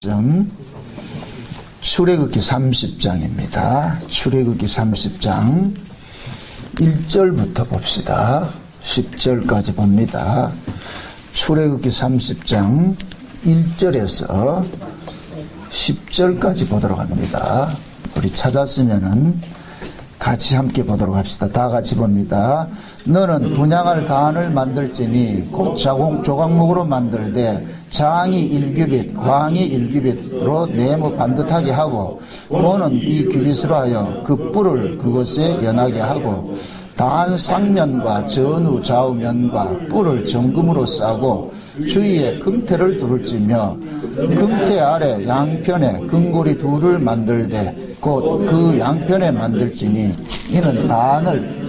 말씀 출애굽기 30장입니다. 출애굽기 30장 1절부터 봅시다. 10절까지 봅니다. 출애굽기 30장 1절에서 10절까지 보도록 합니다. 우리 찾았으면은 같이 함께 보도록 합시다. 다 같이 봅니다. 너는 분향할 단을 만들지니 곧 조각목으로 만들되 장이 1규빗, 광이 1규빗으로 네모 반듯하게 하고 고는 이 규빗으로 하여 그 뿔을 그것에 연하게 하고 단 상면과 전후 좌우면과 뿔을 정금으로 싸고 주위에 금태를 두를지며 금태 아래 양편에 금고리 둘을 만들되 곧 그 양편에 만들지니 이는 단을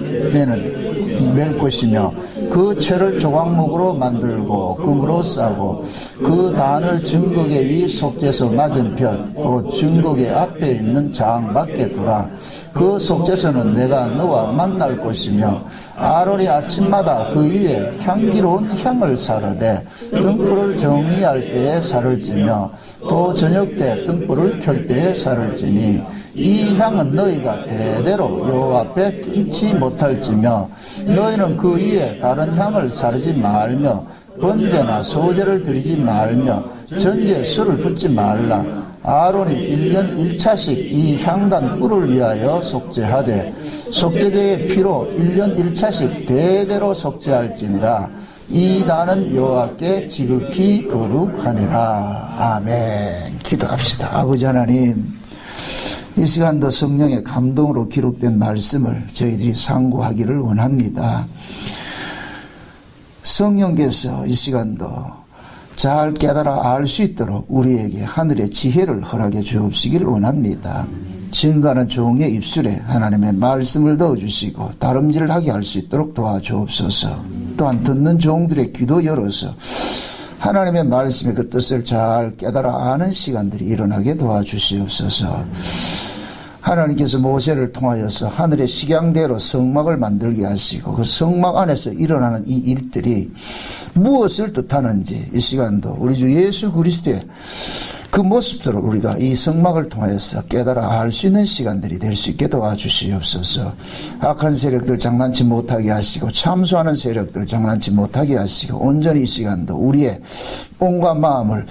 멜 것이며 그 채를 조각목으로 만들고 금으로 싸고 그 단을 증거계 위 속죄소 맞은편 곧 증거계 앞에 있는 장 밖에 두라. 그 속죄소는 내가 너와 만날 곳이며 아론이 아침마다 그 위에 향기로운 향을 사르되 등불을 정리할 때에 살을 찌며 또 저녁 때 등불을 켤 때에 살을 찌니 이 향은 너희가 대대로 여호와 앞에 끊지 못할지며 너희는 그 위에 다른 향을 사르지 말며 번제나 소제를 드리지 말며 전제에 술을 붓지 말라. 아론이 1년 1차씩 이 향단 뿔을 위하여 속죄하되 속죄제의 피로 1년 1차씩 대대로 속죄할지니라. 이 단은 여호와께 지극히 거룩하니라. 아멘. 기도합시다. 아버지 하나님, 이 시간도 성령의 감동으로 기록된 말씀을 저희들이 상고하기를 원합니다. 성령께서 이 시간도 잘 깨달아 알 수 있도록 우리에게 하늘의 지혜를 허락해 주옵시기를 원합니다. 증거하는 종의 입술에 하나님의 말씀을 넣어주시고 다름질을 하게 할 수 있도록 도와주옵소서. 또한 듣는 종들의 귀도 열어서 하나님의 말씀의 그 뜻을 잘 깨달아 아는 시간들이 일어나게 도와주시옵소서. 하나님께서 모세를 통하여서 하늘의 식양대로 성막을 만들게 하시고 그 성막 안에서 일어나는 이 일들이 무엇을 뜻하는지 이 시간도 우리 주 예수 그리스도의 그 모습들을 우리가 이 성막을 통하여서 깨달아 알 수 있는 시간들이 될 수 있게 도와주시옵소서. 악한 세력들 장난치 못하게 하시고 참소하는 세력들 장난치 못하게 하시고 온전히 이 시간도 우리의 몸과 마음을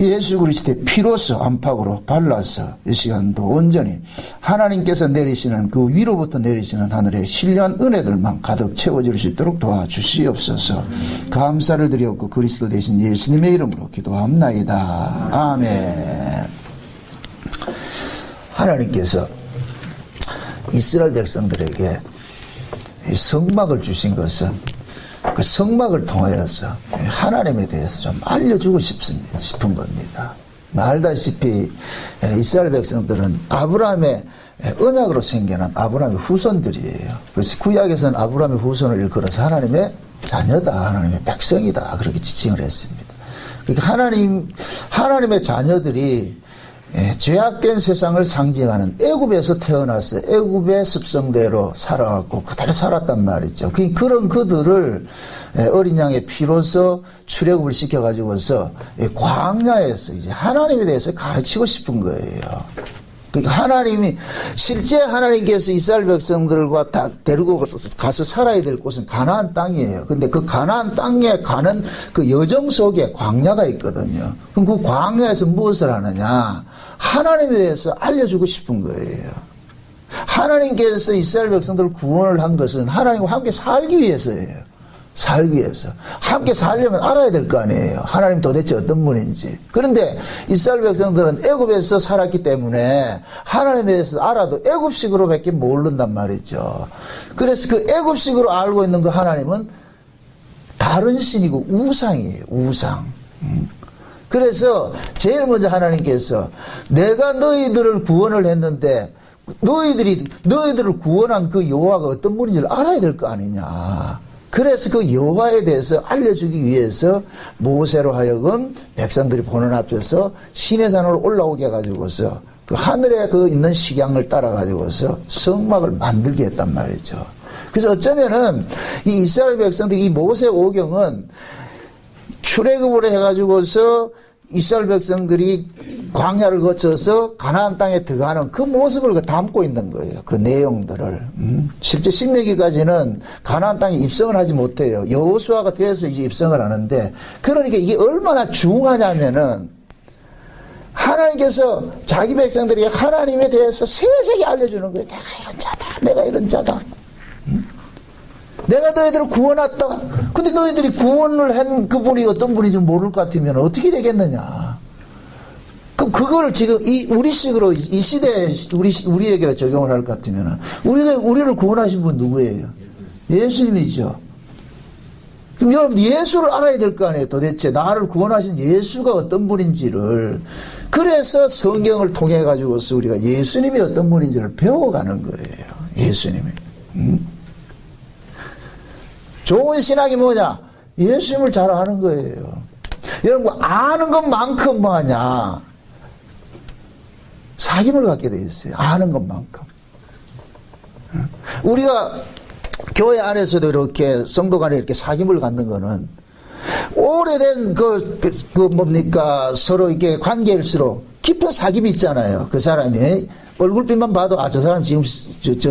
예수 그리스도의 피로서 안팎으로 발라서 이 시간도 온전히 하나님께서 내리시는 그 위로부터 내리시는 하늘의 신령한 은혜들만 가득 채워질 수 있도록 도와주시옵소서. 감사를 드리옵고 그리스도 되신 예수님의 이름으로 기도합나이다. 아멘. 하나님께서 이스라엘 백성들에게 이 성막을 주신 것은 그 성막을 통하여서 하나님에 대해서 좀 알려주고 싶은 겁니다. 알다시피 이스라엘 백성들은 아브라함의 언약으로 생겨난 아브라함의 후손들이에요. 그래서 구약에서는 아브라함의 후손을 일컬어서 하나님의 자녀다, 하나님의 백성이다, 그렇게 지칭을 했습니다. 그러니까 하나님의 자녀들이 죄악된 세상을 상징하는 애굽에서 태어나서 애굽의 습성대로 살아왔고 그대로 살았단 말이죠. 그런 그들을 어린 양의 피로서 출애굽을 시켜가지고서 광야에서 이제 하나님에 대해서 가르치고 싶은 거예요. 그러니까 실제 하나님께서 이스라엘 백성들과 다 데리고 가서 살아야 될 곳은 가나안 땅이에요. 근데 그 가나안 땅에 가는 그 여정 속에 광야가 있거든요. 그럼 그 광야에서 무엇을 하느냐? 하나님에 대해서 알려주고 싶은 거예요. 하나님께서 이스라엘 백성들을 구원을 한 것은 하나님과 함께 살기 위해서예요. 살기 위해서. 함께 살려면 알아야 될 거 아니에요. 하나님 도대체 어떤 분인지. 그런데 이스라엘 백성들은 애굽에서 살았기 때문에 하나님에 대해서 알아도 애굽식으로밖에 모른단 말이죠. 그래서 그 애굽식으로 알고 있는 그 하나님은 다른 신이고 우상이에요. 우상. 그래서 제일 먼저 하나님께서 내가 너희들을 구원을 했는데 너희들을 구원한 그 여호와가 어떤 분인지를 알아야 될 거 아니냐. 그래서 그 여호와에 대해서 알려주기 위해서 모세로 하여금 백성들이 보는 앞에서 시내산으로 올라오게 해가지고서 그 하늘에 그 있는 식양을 따라가지고서 성막을 만들게 했단 말이죠. 그래서 어쩌면은 이 이스라엘 백성들이 이 모세 오경은 출애굽을 해가지고서 이스라엘 백성들이 광야를 거쳐서 가나안 땅에 들어가는 그 모습을 담고 있는 거예요. 그 내용들을. 실제 신명기까지는 가나안 땅에 입성을 하지 못해요. 여호수아가 되어서 이제 입성을 하는데, 그러니까 이게 얼마나 중요하냐면은 하나님께서 자기 백성들에게 하나님에 대해서 세세하게 알려주는 거예요. 내가 이런 자다. 내가 이런 자다. 내가 너희들을 구원했다. 근데 너희들이 구원을 한 그분이 어떤 분인지 모를 것 같으면 어떻게 되겠느냐. 그럼 그걸 지금 우리식으로 이 시대에 우리에게 적용을 할 것 같으면 우리를 구원하신 분 누구예요? 예수님이죠. 그럼 여러분 예수를 알아야 될 거 아니에요. 도대체 나를 구원하신 예수가 어떤 분인지를. 그래서 성경을 통해 가지고서 우리가 예수님이 어떤 분인지를 배워가는 거예요. 예수님이. 좋은 신학이 뭐냐? 예수님을 잘 아는 거예요. 여러분 아는 것만큼 뭐하냐? 사귐을 갖게 돼 있어요. 아는 것만큼. 우리가 교회 안에서도 이렇게 성도 간에 이렇게 사귐을 갖는 거는 오래된 뭡니까 서로 이렇게 관계일수록 깊은 사귐이 있잖아요. 그 사람이 얼굴빛만 봐도 저 사람 지금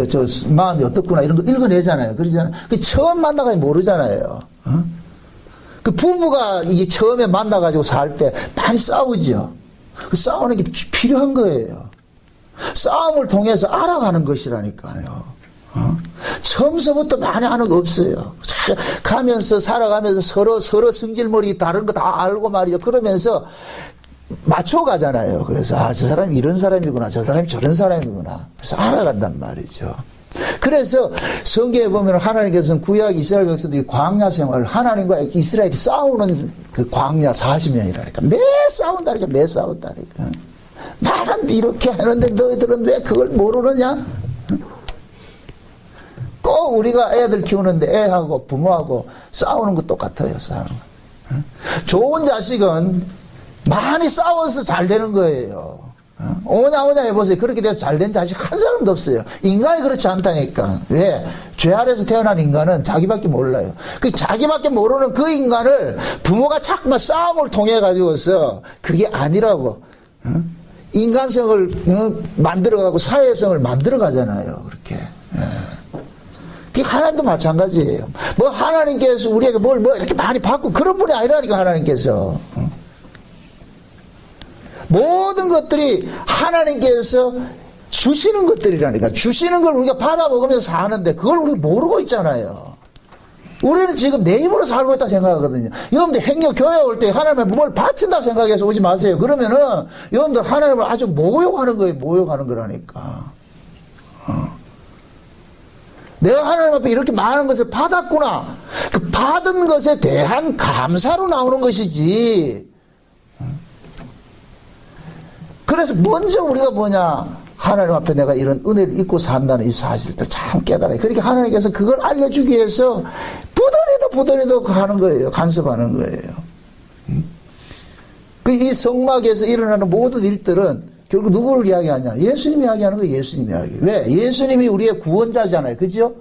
저 마음이 어떻구나 이런 거 읽어내잖아요. 그러잖아요. 그 처음 만나가지고 모르잖아요. 그 부부가 이게 처음에 만나가지고 살 때 많이 싸우죠. 그 싸우는 게 필요한 거예요. 싸움을 통해서 알아가는 것이라니까요. 처음서부터 많이 하는 거 없어요. 가면서 살아가면서 서로 성질머리 다른 거 다 알고 말이죠. 그러면서 맞춰가잖아요. 그래서 저 사람이 이런 사람이구나, 저 사람이 저런 사람이구나. 그래서 알아간단 말이죠. 그래서 성경에 보면 하나님께서는 구약 이스라엘 백성들이 광야 생활을 하나님과 이스라엘이 싸우는 그 광야 40년이라니까 매 싸운다니까. 나는 이렇게 하는데 너희들은 왜 그걸 모르느냐? 꼭 우리가 애들 키우는데 애하고 부모하고 싸우는 거 똑같아요. 싸우는 거. 좋은 자식은 많이 싸워서 잘 되는 거예요. 오냐 해보세요. 그렇게 돼서 잘 된 자식 한 사람도 없어요. 인간이 그렇지 않다니까. 왜? 죄 아래서 태어난 인간은 자기밖에 몰라요. 그 자기밖에 모르는 그 인간을 부모가 자꾸만 싸움을 통해 가지고서 그게 아니라고 인간성을 만들어가고 사회성을 만들어가잖아요. 그렇게. 그게 하나님도 마찬가지예요. 뭐 하나님께서 우리에게 뭘 이렇게 많이 받고 그런 분이 아니라니까 하나님께서. 모든 것들이 하나님께서 주시는 것들이라니까. 주시는 걸 우리가 받아 먹으면서 사는데 그걸 우리가 모르고 있잖아요. 우리는 지금 내 입으로 살고 있다 생각하거든요. 여러분들 행여 교회 올 때 하나님의 뭘 바친다 생각해서 오지 마세요. 그러면은 여러분들 하나님을 아주 모욕하는 거예요. 모욕하는 거라니까. 내가 하나님 앞에 이렇게 많은 것을 받았구나. 그 받은 것에 대한 감사로 나오는 것이지. 그래서 먼저 우리가 뭐냐? 하나님 앞에 내가 이런 은혜를 입고 산다는 이 사실들 참 깨달아요. 그러니까 하나님께서 그걸 알려주기 위해서 부단히도 하는 거예요. 간섭하는 거예요. 이 성막에서 일어나는 모든 일들은 결국 누구를 이야기하냐? 예수님이 이야기하는 거예요. 예수님이 이야기. 왜? 예수님이 우리의 구원자잖아요. 그죠?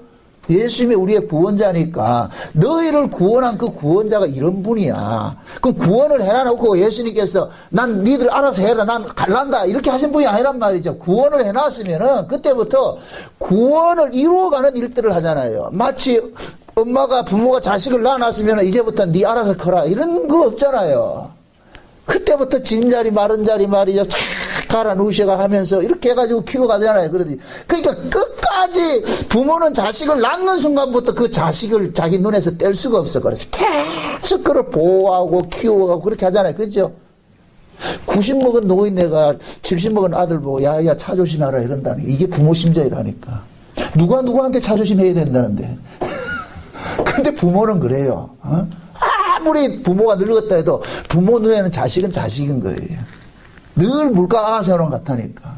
예수님이 우리의 구원자니까 너희를 구원한 그 구원자가 이런 분이야. 그럼 구원을 해놔놓고 예수님께서 난 니들 알아서 해라. 난 갈란다. 이렇게 하신 분이 아니란 말이죠. 구원을 해놨으면은 그때부터 구원을 이루어가는 일들을 하잖아요. 마치 엄마가 부모가 자식을 낳아놨으면 이제부터 니 알아서 커라. 이런 거 없잖아요. 그때부터 진 자리 마른 자리 말이죠. 착 갈아 누우셔가 하면서 이렇게 해가지고 키워가잖아요. 그러니까 끝까지 부모는 자식을 낳는 순간부터 그 자식을 자기 눈에서 뗄 수가 없어. 그래서 계속 그걸 보호하고 키워가고 그렇게 하잖아요. 그죠? 90 먹은 노인네가 70 먹은 아들 보고 야야 차 조심하라 이런다니. 이게 부모 심정이라니까. 누가 누구한테 차 조심해야 된다는데. 근데 부모는 그래요. 아무리 부모가 늙었다 해도 부모 눈에는 자식은 자식인 거예요. 늘 물가가 세우는 것 같으니까.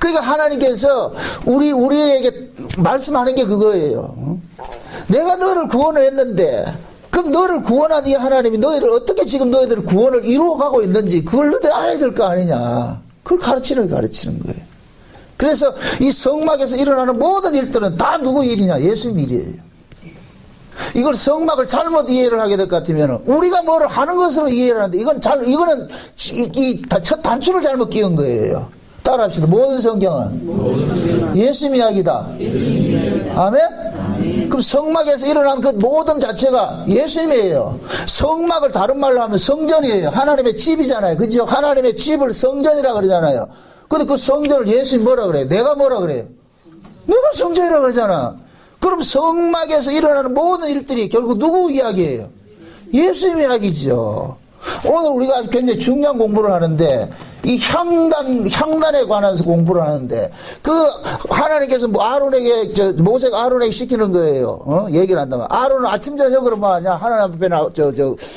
그러니까 하나님께서 우리에게 말씀하는 게 그거예요. 내가 너를 구원을 했는데 그럼 너를 구원한 이 하나님이 너희를 어떻게 지금 너희들 구원을 이루어가고 있는지 그걸 너희들 알아야 될 거 아니냐. 그걸 가르치는 거예요. 그래서 이 성막에서 일어나는 모든 일들은 다 누구 일이냐? 예수님 일이에요. 이걸 성막을 잘못 이해를 하게 될 것 같으면 우리가 뭐를 하는 것으로 이해를 하는데 이거는 첫 단추를 잘못 끼운 거예요. 따라합시다. 모든 성경은 예수님 이야기다. 아멘? 그럼 성막에서 일어난 그 모든 자체가 예수님이에요. 성막을 다른 말로 하면 성전이에요. 하나님의 집이잖아요. 그죠? 하나님의 집을 성전이라 그러잖아요. 근데 그 성전을 예수님 뭐라 그래요? 내가 뭐라 그래요? 내가 성전이라 그러잖아. 그럼 성막에서 일어나는 모든 일들이 결국 누구 이야기예요? 예수님 이야기죠. 오늘 우리가 굉장히 중요한 공부를 하는데 이 향단에 관해서 공부를 하는데 그 하나님께서 뭐 아론에게 모세가 아론에게 시키는 거예요. 얘기를 한다면 아론은 아침 저녁으로 뭐 하냐? 하나님 앞에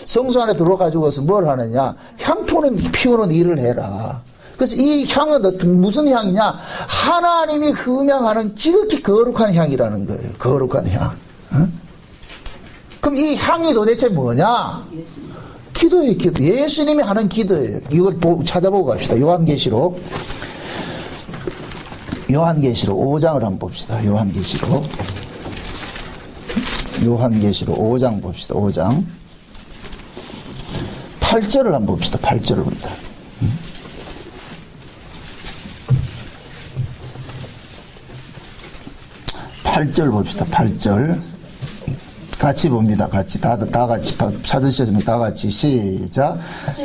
성소 안에 들어가지고서 뭘 하느냐? 향 피우는 일을 해라. 그래서 이 향은 무슨 향이냐? 하나님이 흠향하는 지극히 거룩한 향이라는 거예요. 거룩한 향. 응? 그럼 이 향이 도대체 뭐냐? 기도예요, 기도. 예수님이 하는 기도예요. 이걸 찾아보고 갑시다. 요한계시록 5장을 한번 봅시다. 요한계시록 5장 봅시다. 5장 8절을 한번 봅시다. 8절을 봅니다. 8절 봅시다. 8절 같이 봅니다. 같이 다 같이 찾으셨으면 다 같이 시작.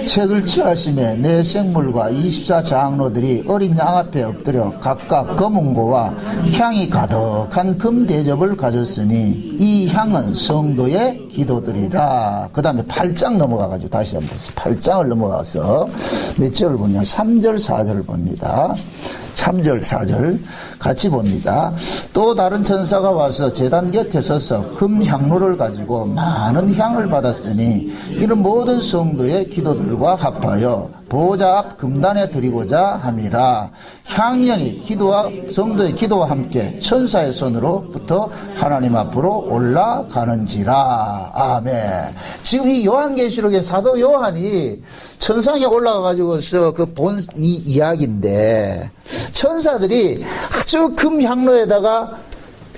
책을 취하심에 내 생물과 24장로들이 어린 양 앞에 엎드려 각각 검은고와 향이 가득한 금 대접을 가졌으니 이 향은 성도의 기도들이라. 그 다음에 8장 넘어가가지고 다시 한번 보세요. 8장을 넘어가서 몇 절을 보냐? 3절 4절을 봅니다. 3절 4절 같이 봅니다. 또 다른 천사가 와서 제단 곁에 서서 금 향로를 가지고 많은 향을 받았으니 이는 모든 성도의 기도들과 합하여 보호자 앞 금단에 드리고자 함이라. 향연이 성도의 기도와 함께 천사의 손으로부터 하나님 앞으로 올라가는지라. 아멘. 지금 이 요한계시록의 사도 요한이 천상에 올라가가지고서 그 본 이 이야기인데 천사들이 아주 금향로에다가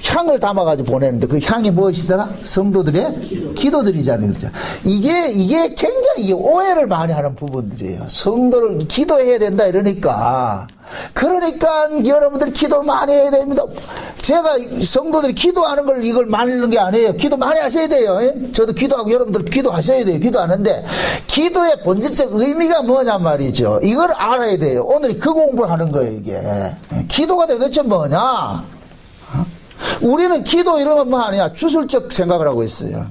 향을 담아가지고 보내는데 그 향이 무엇이더라? 성도들의 기도들이잖아요. 그렇죠? 이게 굉장히 오해를 많이 하는 부분들이에요. 성도를 기도해야 된다 이러니까. 그러니까 여러분들 기도를 많이 해야 됩니다. 제가 성도들이 기도하는 걸 이걸 말리는 게 아니에요. 기도 많이 하셔야 돼요. 저도 기도하고 여러분들 기도하셔야 돼요. 기도하는데 기도의 본질적 의미가 뭐냐 말이죠. 이걸 알아야 돼요. 오늘 그 공부를 하는 거예요. 이게 기도가 도대체 뭐냐? 우리는 기도 이러면 뭐 하냐? 주술적 생각을 하고 있어요.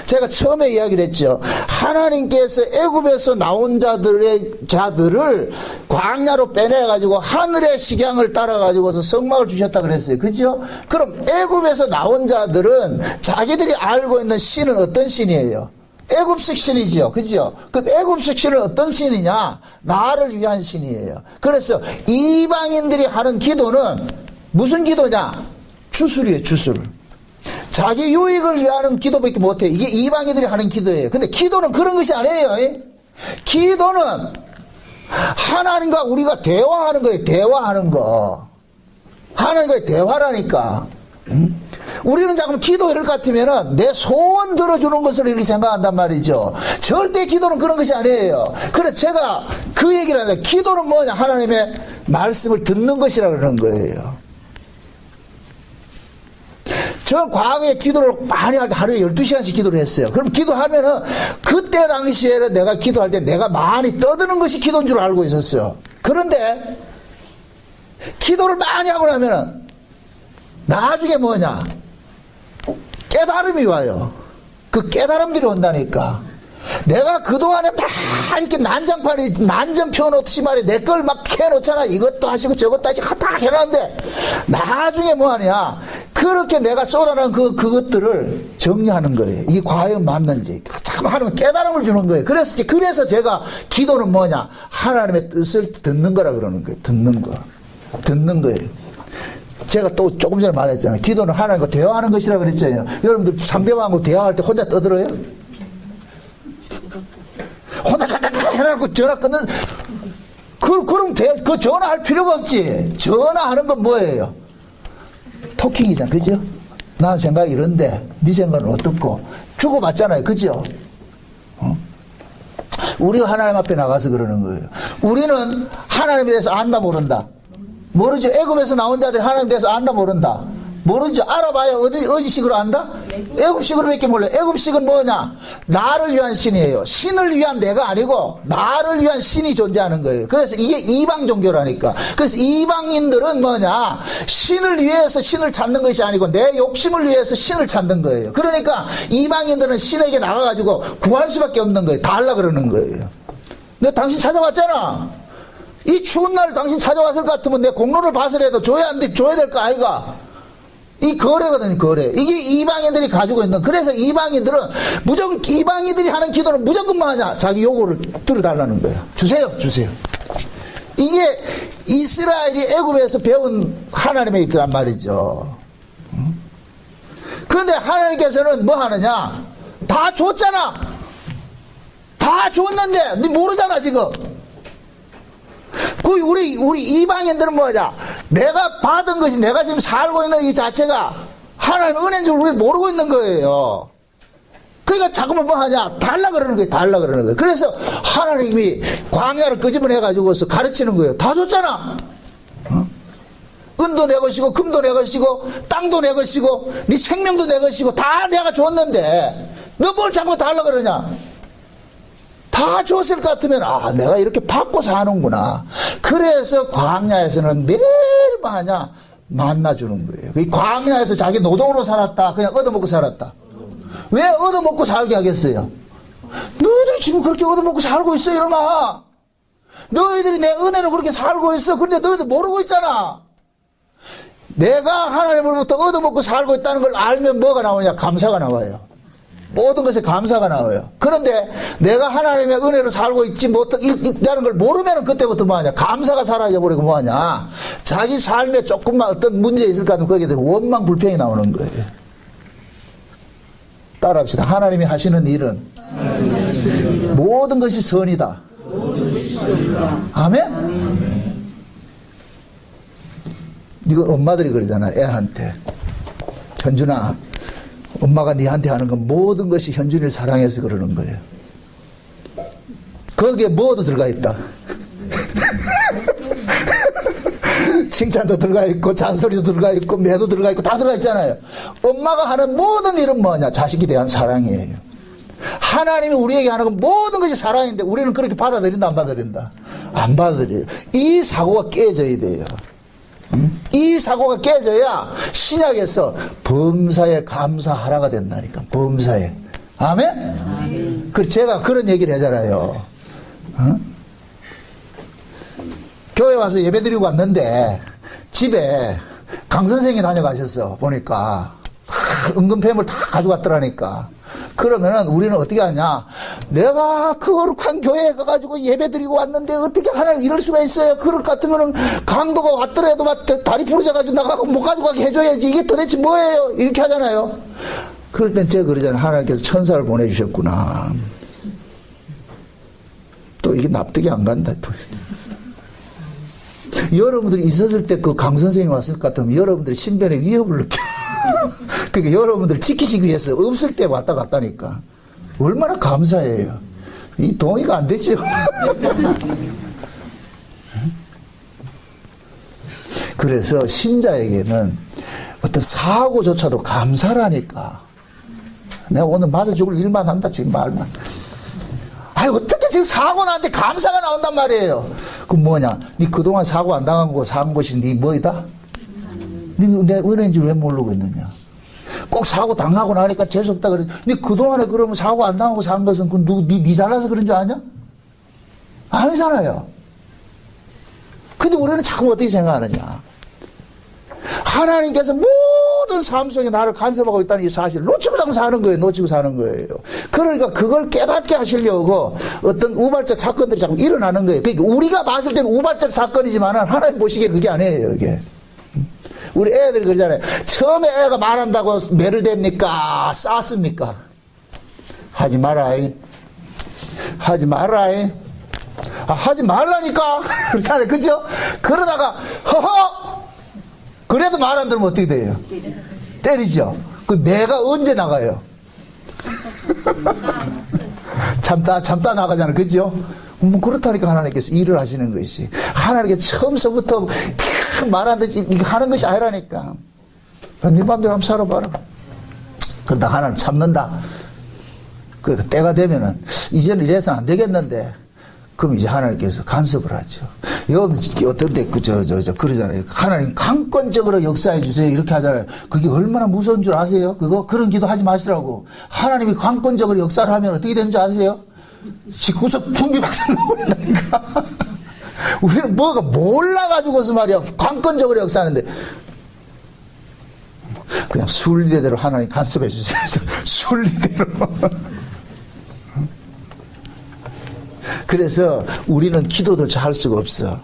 제가 처음에 이야기를 했죠. 하나님께서 애굽에서 나온 자들을 광야로 빼내가지고 하늘의 식양을 따라가지고서 성막을 주셨다 그랬어요. 그죠? 그럼 애굽에서 나온 자들은 자기들이 알고 있는 신은 어떤 신이에요? 애굽식 신이지요. 그죠? 그 애굽식 신은 어떤 신이냐? 나를 위한 신이에요. 그래서 이방인들이 하는 기도는 무슨 기도냐? 주술이에요, 주술. 자기 유익을 위하는 기도밖에 못해요. 이게 이방인들이 하는 기도예요. 근데 기도는 그런 것이 아니에요. 기도는 하나님과 우리가 대화하는 거예요. 대화하는 거. 하나님과의 대화라니까. 우리는 자꾸 기도 이럴 것 같으면 내 소원 들어주는 것을 이렇게 생각한단 말이죠. 절대 기도는 그런 것이 아니에요. 그래서 제가 그 얘기를 하는데 기도는 뭐냐? 하나님의 말씀을 듣는 것이라 그러는 거예요. 저 과거에 기도를 많이 할 때 하루에 12시간씩 기도를 했어요. 그럼 기도하면은 그때 당시에는 내가 기도할 때 내가 많이 떠드는 것이 기도인 줄 알고 있었어요. 그런데 기도를 많이 하고 나면은 나중에 뭐냐? 깨달음이 와요. 그 깨달음들이 온다니까. 내가 그동안에 막 이렇게 난장 펴놓듯이 말이야. 내 걸 막 해놓잖아. 이것도 하시고 저것도 하시고 다 해놨는데 나중에 뭐하냐? 그렇게 내가 쏟아낸 그것들을 정리하는 거예요. 이게 과연 맞는지. 참 하나님은 깨달음을 주는 거예요. 그래서 제가 기도는 뭐냐? 하나님의 뜻을 듣는 거라 그러는 거예요. 듣는 거예요. 제가 또 조금 전에 말했잖아요. 기도는 하나님과 대화하는 것이라 그랬잖아요. 여러분들 상대방하고 대화할 때 혼자 떠들어요? 혼자 해놓고 전화 끊는, 그럼 그 전화할 필요가 없지. 전화하는 건 뭐예요? 토킹이잖아. 그죠? 난 생각이 이런데, 네 생각은 어떻고? 주고받잖아요. 그죠? 우리가 하나님 앞에 나가서 그러는 거예요. 우리는 하나님에 대해서 안다 모른다. 모르죠. 애굽에서 나온 자들이 하나님에 대해서 안다 모른다. 모르죠. 알아봐야 어디식으로 안다? 애굽식으로 밖에 몰라요. 애굽식은 뭐냐? 나를 위한 신이에요. 신을 위한 내가 아니고 나를 위한 신이 존재하는 거예요. 그래서 이게 이방 종교라니까. 그래서 이방인들은 뭐냐? 신을 위해서 신을 찾는 것이 아니고 내 욕심을 위해서 신을 찾는 거예요. 그러니까 이방인들은 신에게 나가가지고 구할 수밖에 없는 거예요. 다 하려고 그러는 거예요. 내가 당신 찾아왔잖아. 이 추운 날 당신 찾아왔을 것 같으면 내 공로를 봐서라도 줘야 안 돼, 줘야 될 거 아이가? 이 거래거든요, 거래. 이게 이방인들이 가지고 있는. 그래서 이방인들은 무조건, 이방인들이 하는 기도는 무조건 뭐 하냐? 자기 요구를 들어달라는 거예요. 주세요, 주세요. 이게 이스라엘이 애굽에서 배운 하나님의 있더란 말이죠. 그런데 하나님께서는 뭐 하느냐? 다 줬잖아. 다 줬는데, 니 모르잖아, 지금. 우리 이방인들은 뭐냐? 내가 받은 것이 내가 지금 살고 있는 이 자체가 하나님 은혜인 줄 우리 모르고 있는 거예요. 그러니까 자꾸만 뭐 하냐? 달라 그러는 거예요. 달라 그러는 거예요. 그래서 하나님이 광야를 끄집어내가지고서 가르치는 거예요. 다 줬잖아. 은도 내 것이고, 금도 내 것이고, 땅도 내 것이고, 네 생명도 내 것이고, 다 내가 줬는데, 너 뭘 자꾸 달라 그러냐? 다 줬을 것 같으면 내가 이렇게 받고 사는구나. 그래서 광야에서는 매일 뭐 하냐? 만나주는 거예요. 이 광야에서 자기 노동으로 살았다. 그냥 얻어먹고 살았다. 왜 얻어먹고 살게 하겠어요? 너희들이 지금 그렇게 얻어먹고 살고 있어, 이놈아. 너희들이 내 은혜로 그렇게 살고 있어. 그런데 너희들 모르고 있잖아. 내가 하나님으로부터 얻어먹고 살고 있다는 걸 알면 뭐가 나오냐? 감사가 나와요. 모든 것에 감사가 나와요. 그런데 내가 하나님의 은혜로 살고 있지 못하는 걸 모르면 그때부터 뭐하냐? 감사가 사라져버리고 뭐하냐? 자기 삶에 조금만 어떤 문제 있을 것 같으면 거기에 대해서 원망 불평이 나오는 거예요. 따라합시다. 하나님이 하시는 일은 모든 것이 선이다. 아멘? 이거 엄마들이 그러잖아. 애한테. 현준아, 엄마가 니한테 하는 건 모든 것이 현준이를 사랑해서 그러는 거예요. 거기에 뭐도 들어가 있다. 칭찬도 들어가 있고, 잔소리도 들어가 있고, 매도 들어가 있고, 다 들어가 있잖아요. 엄마가 하는 모든 일은 뭐냐? 자식에 대한 사랑이에요. 하나님이 우리에게 하는 건 모든 것이 사랑인데 우리는 그렇게 받아들인다, 안 받아들인다? 안 받아들여요. 이 사고가 깨져야 돼요. 이 사고가 깨져야 신약에서 범사에 감사하라가 된다니까. 범사에. 아멘? 그래서 제가 그런 얘기를 하잖아요. 교회 와서 예배 드리고 왔는데 집에 강 선생이 다녀가셨어. 보니까 은근폐물 다 가져갔더라니까. 그러면은 우리는 어떻게 하냐? 내가 그 거룩한 교회에 가가지고 예배 드리고 왔는데 어떻게 하나님 이럴 수가 있어요? 그럴 것 같으면은 강도가 왔더라도 막 다리 부러져가지고 나가고 못 가져가게 해줘야지. 이게 도대체 뭐예요? 이렇게 하잖아요. 그럴 땐 제가 그러잖아요. 하나님께서 천사를 보내주셨구나. 또 이게 납득이 안 간다. 또. 여러분들이 있었을 때 그 강 선생님이 왔을 것 같으면 여러분들이 신변의 위협을 느껴. 그러니까 여러분들 지키시기 위해서 없을 때 왔다 갔다니까. 얼마나 감사해요. 이 동의가 안 되죠. 그래서 신자에게는 어떤 사고조차도 감사라니까. 내가 오늘 맞아 죽을 일만 한다 지금 말만. 아니 어떻게 지금 사고 나는데 감사가 나온단 말이에요. 그럼 뭐냐? 니 그동안 사고 안 당한 거 산 것이 니 뭐이다? 니 내 은혜인 줄 왜 모르고 있느냐? 꼭 사고 당하고 나니까 재수없다 그래. 니 그동안에 그러면 사고 안 당하고 산 것은 그 니 잘나서 그런 줄 아냐? 아니잖아요. 근데 우리는 자꾸 어떻게 생각하느냐? 하나님께서 모든 삶 속에 나를 간섭하고 있다는 이 사실을 놓치고 자꾸 사는 거예요. 놓치고 사는 거예요. 그러니까 그걸 깨닫게 하시려고 어떤 우발적 사건들이 자꾸 일어나는 거예요. 그러니까 우리가 봤을 때는 우발적 사건이지만 하나님 보시기에 그게 아니에요. 이게. 우리 애들이 그러잖아요. 처음에 애가 말한다고 매를 댑니까? 쌌습니까? 하지 마라이. 하지 마라이. 하지 말라니까. 그렇잖아요. 그죠? 그러다가 허허! 그래도 말 안 들으면 어떻게 돼요? 때리죠. 그 매가 언제 나가요? 참다 나가잖아요. 그죠? 뭐 그렇다니까 하나님께서 일을 하시는 것이. 하나님께 처음서부터 말하듯이 이거 하는 것이 아니라니까. 네 맘대로 한번 살아봐라. 그러다 하나님 참는다. 그 때가 되면은 이제는 이래서는 안 되겠는데, 그럼 이제 하나님께서 간섭을 하죠. 여러분 어떤데 그러잖아요. 하나님 강권적으로 역사해 주세요 이렇게 하잖아요. 그게 얼마나 무서운 줄 아세요? 그런 기도 하지 마시라고. 하나님이 강권적으로 역사를 하면 어떻게 되는 줄 아세요? 구석 풍비박산 나버린다니까. 우리는 뭐가 몰라가지고서 말이야 강권적으로 역사하는데, 그냥 순리대로 하나님 간섭해 주세요. 순리대로. 그래서 우리는 기도도 잘 할 수가 없어.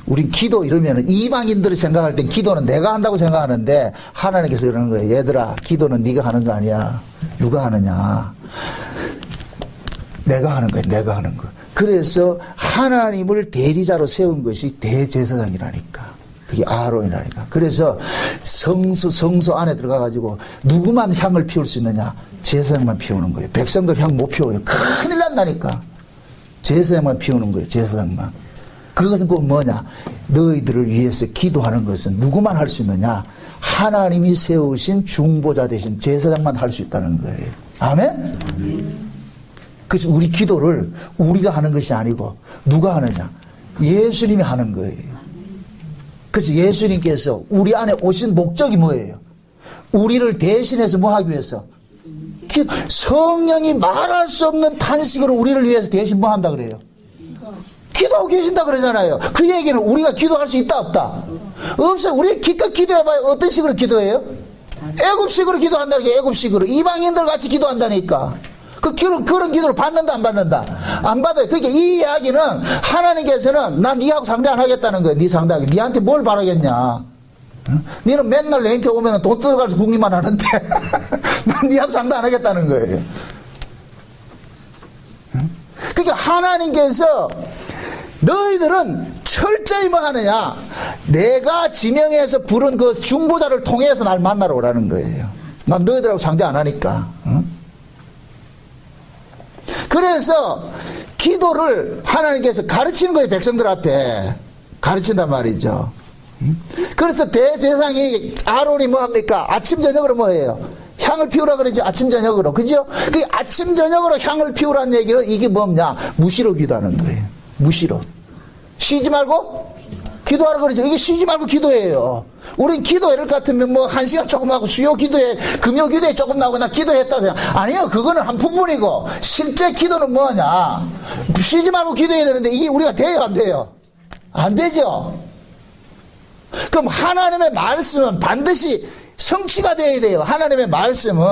우린 기도 이러면 이방인들이 생각할 땐 기도는 내가 한다고 생각하는데, 하나님께서 그러는 거예요. 얘들아, 기도는 네가 하는 거 아니야. 누가 하느냐. 내가 하는 거야. 내가 하는 거. 그래서 하나님을 대리자로 세운 것이 대제사장이라니까. 그게 아론이라니까. 그래서 성소 안에 들어가가지고 누구만 향을 피울 수 있느냐? 제사장만 피우는 거예요. 백성들 향 못 피워요. 큰일 난다니까. 제사장만 피우는 거예요. 제사장만. 그것은 꼭 뭐냐? 너희들을 위해서 기도하는 것은 누구만 할 수 있느냐? 하나님이 세우신 중보자 대신 제사장만 할 수 있다는 거예요. 아멘? 그래서 우리 기도를 우리가 하는 것이 아니고 누가 하느냐? 예수님이 하는 거예요. 그래서 예수님께서 우리 안에 오신 목적이 뭐예요? 우리를 대신해서 뭐 하기 위해서? 성령이 말할 수 없는 탄식으로 우리를 위해서 대신 뭐 한다 그래요? 기도하고 계신다 그러잖아요. 그 얘기는 우리가 기도할 수 있다 없다? 없어요. 우리 기껏 기도해봐요. 어떤 식으로 기도해요? 애굽식으로 기도한다는 게 애굽식으로. 이방인들 같이 기도한다니까. 그런 기도를 받는다 안 받는다? 안 받아요. 그러니까 이 이야기는 하나님께서는 난 니하고 상대 안 하겠다는 거예요. 니 상대하게. 니한테 뭘 바라겠냐? 응? 니는 맨날 내한테 오면 돈 뜯어가지고 국리만 하는데 난 니하고 상대 안 하겠다는 거예요. 응? 그러니까 하나님께서 너희들은 철저히 뭐 하느냐? 내가 지명해서 부른 그 중보자를 통해서 날 만나러 오라는 거예요. 난 너희들하고 상대 안 하니까. 응? 그래서 기도를 하나님께서 가르치는 거예요. 백성들 앞에 가르친단 말이죠. 그래서 대제사장이 아론이 뭐 합니까? 아침 저녁으로 뭐예요? 향을 피우라 그러지. 아침 저녁으로. 그죠? 그 아침 저녁으로 향을 피우라는 얘기는 이게 뭐냐? 무시로 기도하는 거예요. 무시로. 쉬지 말고 기도하라 그러죠. 이게 쉬지 말고 기도해요. 우린 기도 예를 같으면 뭐 1시간 조금 하고 수요 기도에 금요 기도에 조금 나오고 나 기도했다 생각. 아니요. 그거는 한 부분이고 실제 기도는 뭐냐? 쉬지 말고 기도해야 되는데 이게 우리가 돼요 안 돼요? 안 되죠. 그럼 하나님의 말씀은 반드시 성취가 돼야 돼요. 하나님의 말씀은.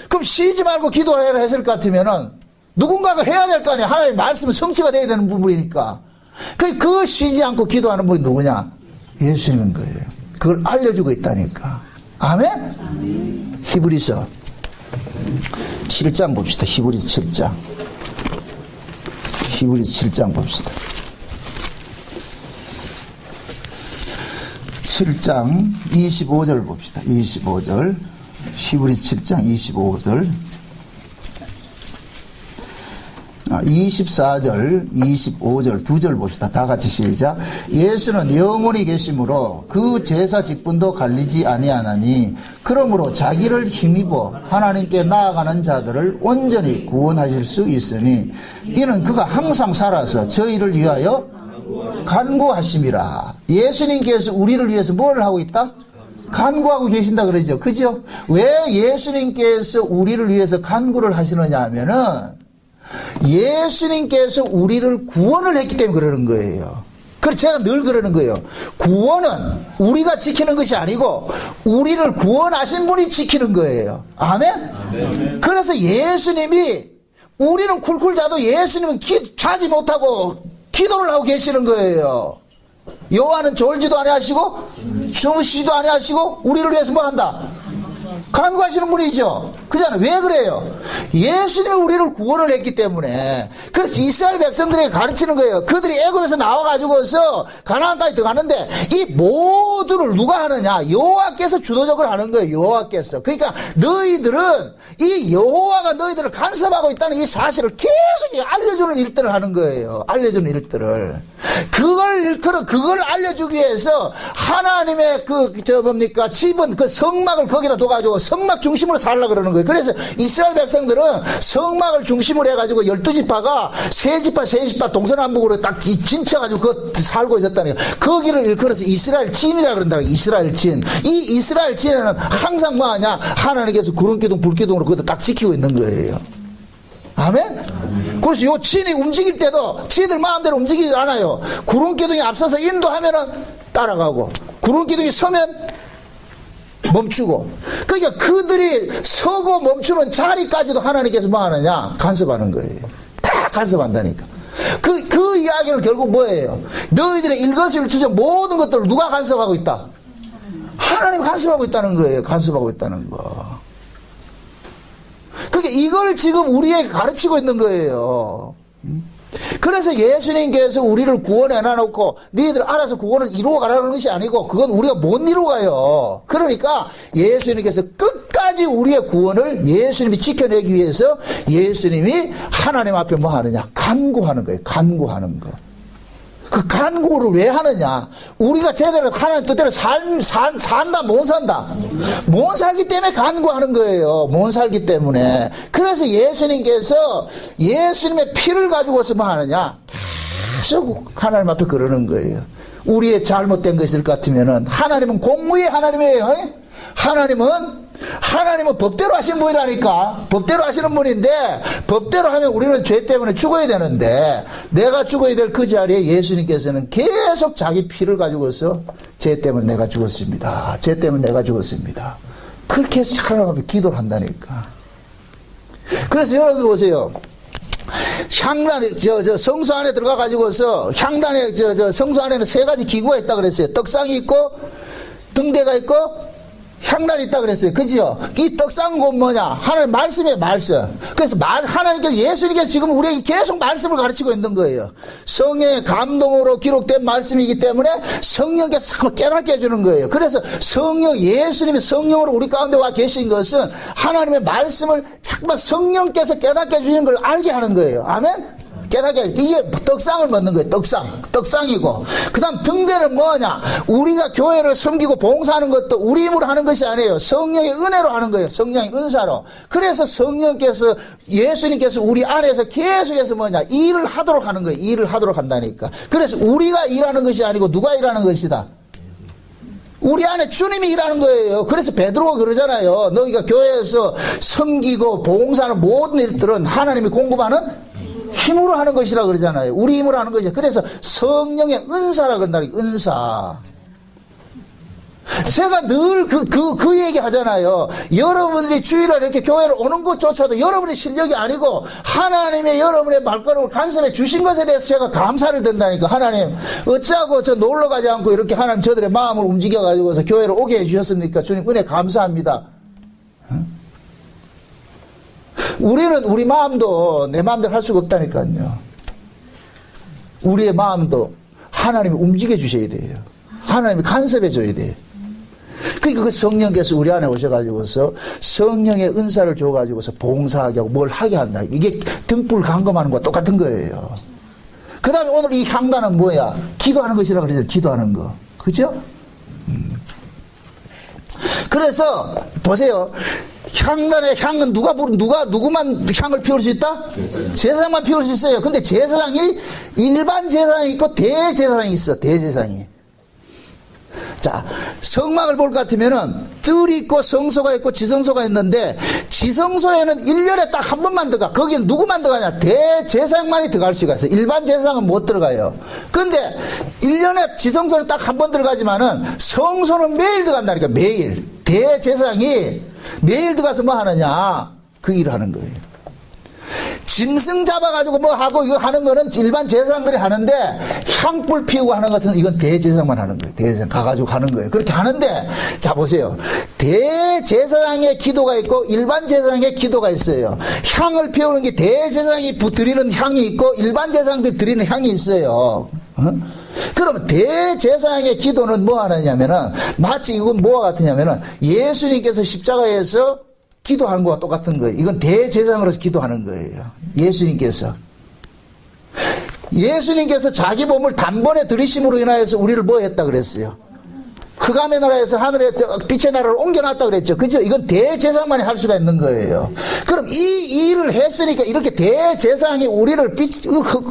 그럼 쉬지 말고 기도해라 했을 것 같으면은 누군가가 해야 될 거 아니에요. 하나님의 말씀은 성취가 돼야 되는 부분이니까. 그 쉬지 않고 기도하는 분이 누구냐? 예수님인 거예요. 그걸 알려주고 있다니까. 아멘? 히브리서 7장 봅시다. 히브리서 7장. 히브리서 7장 봅시다. 7장 25절 봅시다. 25절. 히브리서 7장 25절. 24절, 25절 두 절 봅시다. 다 같이 시작. 예수는 영원히 계심으로 그 제사 직분도 갈리지 아니하나니 그러므로 자기를 힘입어 하나님께 나아가는 자들을 온전히 구원하실 수 있으니 이는 그가 항상 살아서 저희를 위하여 간구하심이라. 예수님께서 우리를 위해서 뭘 하고 있다? 간구하고 계신다 그러죠. 그죠? 왜 예수님께서 우리를 위해서 간구를 하시느냐 하면은 예수님께서 우리를 구원을 했기 때문에 그러는 거예요. 그래서 제가 늘 그러는 거예요. 구원은 우리가 지키는 것이 아니고 우리를 구원하신 분이 지키는 거예요. 아멘? 아멘. 그래서 예수님이 우리는 쿨쿨 자도 예수님은 자지 못하고 기도를 하고 계시는 거예요. 여호와는 졸지도 아니하시고 주무시지도 아니하시고 우리를 위해서 뭐 한다? 간구하시는 분이죠. 그잖아요. 왜 그래요? 예수님이 우리를 구원을 했기 때문에. 그래서 이스라엘 백성들에게 가르치는 거예요. 그들이 애굽에서 나와가지고서 가나안까지 들어가는데 이 모두를 누가 하느냐? 여호와께서 주도적으로 하는 거예요. 여호와께서. 그러니까 너희들은 이 여호와가 너희들을 간섭하고 있다는 이 사실을 계속 알려주는 일들을 하는 거예요. 알려주는 일들을. 그걸 알려주기 위해서 하나님의 집은 그 성막을 거기다 둬가지고 성막 중심으로 살려고 그러는 거예요. 그래서 이스라엘 백성들은 성막을 중심으로 해가지고 12지파가 세 지파 동서남북으로 딱 진쳐가지고 그 살고 있었다는 거예요. 거기를 일컬어서 이스라엘 진이라 그런다. 이스라엘 진. 이 이스라엘 진에는 항상 뭐 하냐? 하나님께서 구름기둥, 불기둥으로 그것도 딱 지키고 있는 거예요. 아멘? 그래서 요 진이 움직일 때도 지들 마음대로 움직이지 않아요. 구름기둥이 앞서서 인도하면은 따라가고, 구름기둥이 서면 멈추고. 그러니까 그들이 서고 멈추는 자리까지도 하나님께서 뭐 하느냐? 간섭하는 거예요. 다 간섭한다니까. 그 이야기는 결국 뭐예요? 너희들의 일거수일투족 모든 것들을 누가 간섭하고 있다? 하나님 간섭하고 있다는 거예요. 간섭하고 있다는 거. 그러니까 이걸 지금 우리에게 가르치고 있는 거예요. 그래서 예수님께서 우리를 구원해 놔놓고 너희들 알아서 구원을 이루어가라는 것이 아니고 그건 우리가 못 이루어가요. 그러니까 예수님께서 끝까지 우리의 구원을 예수님이 지켜내기 위해서 예수님이 하나님 앞에 뭐 하느냐? 간구하는 거예요. 간구하는 거. 그 간구를 왜 하느냐? 우리가 제대로 하나님 뜻대로 산다, 못 산다? 못 살기 때문에 간구하는 거예요. 못 살기 때문에. 그래서 예수님께서 예수님의 피를 가지고서 뭐 하느냐? 계속 하나님 앞에 그러는 거예요. 우리의 잘못된 것일 것 같으면은 하나님은 공의의 하나님이에요. 하나님은 법대로 하신 분이라니까. 법대로 하시는 분인데 법대로 하면 우리는 죄 때문에 죽어야 되는데 내가 죽어야 될 그 자리에 예수님께서는 계속 자기 피를 가지고서 죄 때문에 내가 죽었습니다. 죄 때문에 내가 죽었습니다. 그렇게 하나님 앞에 기도를 한다니까. 그래서 여러분 보세요. 향단에 성소 안에 들어가 가지고서 향단에 성소 안에는 세 가지 기구가 있다 그랬어요. 떡상이 있고 등대가 있고 향단이 있다 그랬어요. 그죠? 이 떡상은 뭐냐? 하나님 말씀이에요, 말씀. 그래서 하나님께서 예수님께서 지금 우리에게 계속 말씀을 가르치고 있는 거예요. 성령의 감동으로 기록된 말씀이기 때문에 성령께서 깨닫게 해주는 거예요. 그래서 예수님이 성령으로 우리 가운데 와 계신 것은 하나님의 말씀을 자꾸만 성령께서 깨닫게 해주시는 걸 알게 하는 거예요. 아멘? 깨닫게, 이게 떡상을 먹는 거예요. 떡상이고. 그 다음 등대는 뭐냐? 우리가 교회를 섬기고 봉사하는 것도 우리 힘으로 하는 것이 아니에요. 성령의 은혜로 하는 거예요. 성령의 은사로. 그래서 예수님께서 우리 안에서 계속해서 뭐냐? 일을 하도록 하는 거예요. 일을 하도록 한다니까. 그래서 우리가 일하는 것이 아니고 누가 일하는 것이다? 우리 안에 주님이 일하는 거예요. 그래서 베드로가 그러잖아요. 너희가 교회에서 섬기고 봉사하는 모든 일들은 하나님이 공급하는 힘으로 하는 것이라 그러잖아요. 우리 힘으로 하는 것이죠. 그래서 성령의 은사라 그런다. 은사. 제가 늘 그 얘기 하잖아요. 여러분들이 주일날 이렇게 교회를 오는 것조차도 여러분의 실력이 아니고 하나님의 여러분의 발걸음을 간섭해 주신 것에 대해서 제가 감사를 드린다니까. 하나님, 어찌하고 저 놀러 가지 않고 이렇게 하나님 저들의 마음을 움직여가지고서 교회를 오게 해주셨습니까? 주님, 은혜 감사합니다. 우리는 우리 마음도 내 마음대로 할 수가 없다니까요. 우리의 마음도 하나님이 움직여 주셔야 돼요. 하나님이 간섭해 줘야 돼요. 그러니까 그 성령께서 우리 안에 오셔가지고서 성령의 은사를 줘가지고서 봉사하게 하고 뭘 하게 한다. 이게 등불 감금하는 거와 똑같은 거예요. 그 다음에 오늘 이 향단은 뭐야? 기도하는 것이라고 그러죠. 기도하는 거. 그죠? 그래서 보세요. 향단의 향은 누구만 향을 피울 수 있다? 제사장만 피울 수 있어요. 근데 제사장이 일반 제사장이 있고 대제사장이 있어. 대제사장이. 자, 성막을 볼 것 같으면은 뜰이 있고 성소가 있고 지성소가 있는데 지성소에는 1년에 딱 한 번만 들어가. 거기는 누구만 들어가냐? 대제사장만이 들어갈 수가 있어요. 일반 제사장은 못 들어가요. 근데 1년에 지성소는 딱 한 번 들어가지만은 성소는 매일 들어간다니까. 매일. 대제사장이 매일 들어가서 뭐 하느냐? 그 일을 하는 거예요. 짐승 잡아가지고 뭐 하고 이거 하는 거는 일반 제사장들이 하는데, 향불 피우고 하는 것 같은 이건 대제사장만 하는 거예요. 대제사장 가가지고 하는 거예요. 그렇게 하는데, 자 보세요. 대제사장의 기도가 있고 일반 제사장의 기도가 있어요. 향을 피우는 게 대제사장이 드리는 향이 있고 일반 제사장들이 드리는 향이 있어요. 그러면 대제사장의 기도는 뭐 하느냐면은, 마치 이건 뭐와 같으냐면은 예수님께서 십자가에서 기도하는 거와 똑같은 거예요. 이건 대제사장으로서 기도하는 거예요. 예수님께서 자기 몸을 단번에 들이심으로 인하여서 우리를 뭐 했다 그랬어요? 흑암의 나라에서 하늘에 빛의 나라를 옮겨놨다 그랬죠. 그죠? 이건 대제사장만이 할 수가 있는 거예요. 그럼 이 일을 했으니까 이렇게 대제사장이 우리를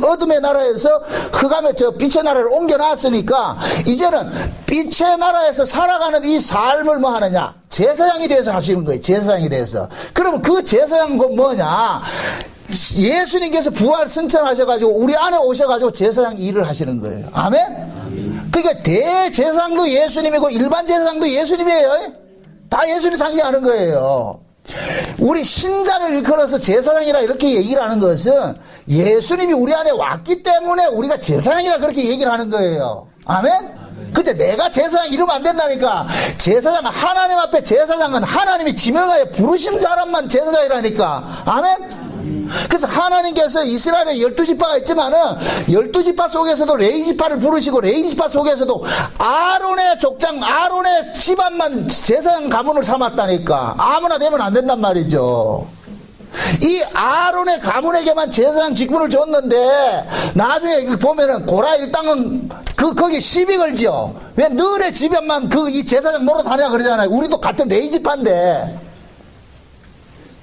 어둠의 나라에서 흑암의 빛의 나라를 옮겨놨으니까 이제는 빛의 나라에서 살아가는 이 삶을 뭐 하느냐? 제사장이 돼서 하시는 거예요. 제사장이 돼서. 그러면 그 제사장은 뭐냐? 예수님께서 부활 승천하셔가지고 우리 안에 오셔가지고 제사장 일을 하시는 거예요. 아멘? 그러니까 대제사장도 예수님이고 일반 제사장도 예수님이에요. 다 예수님 상징하는 거예요. 우리 신자를 일컬어서 제사장이라 이렇게 얘기를 하는 것은 예수님이 우리 안에 왔기 때문에 우리가 제사장이라 그렇게 얘기를 하는 거예요. 아멘? 근데 내가 제사장 이러면 안 된다니까. 제사장은 하나님 앞에 제사장은 하나님이 지명하여 부르신 사람만 제사장이라니까. 아멘? 그래서 하나님께서 이스라엘에 12지파가 있지만은 12지파 속에서도 레위지파를 부르시고 레위지파 속에서도 아론의 족장 아론의 집안만 제사장 가문을 삼았다니까. 아무나 되면 안 된단 말이죠. 이 아론의 가문에게만 제사장 직분을 줬는데 나중에 보면은 고라 일당은 거기 시비 걸죠. 왜 너네 집안만 이 제사장 노릇하냐 그러잖아요. 우리도 같은 레위지파인데.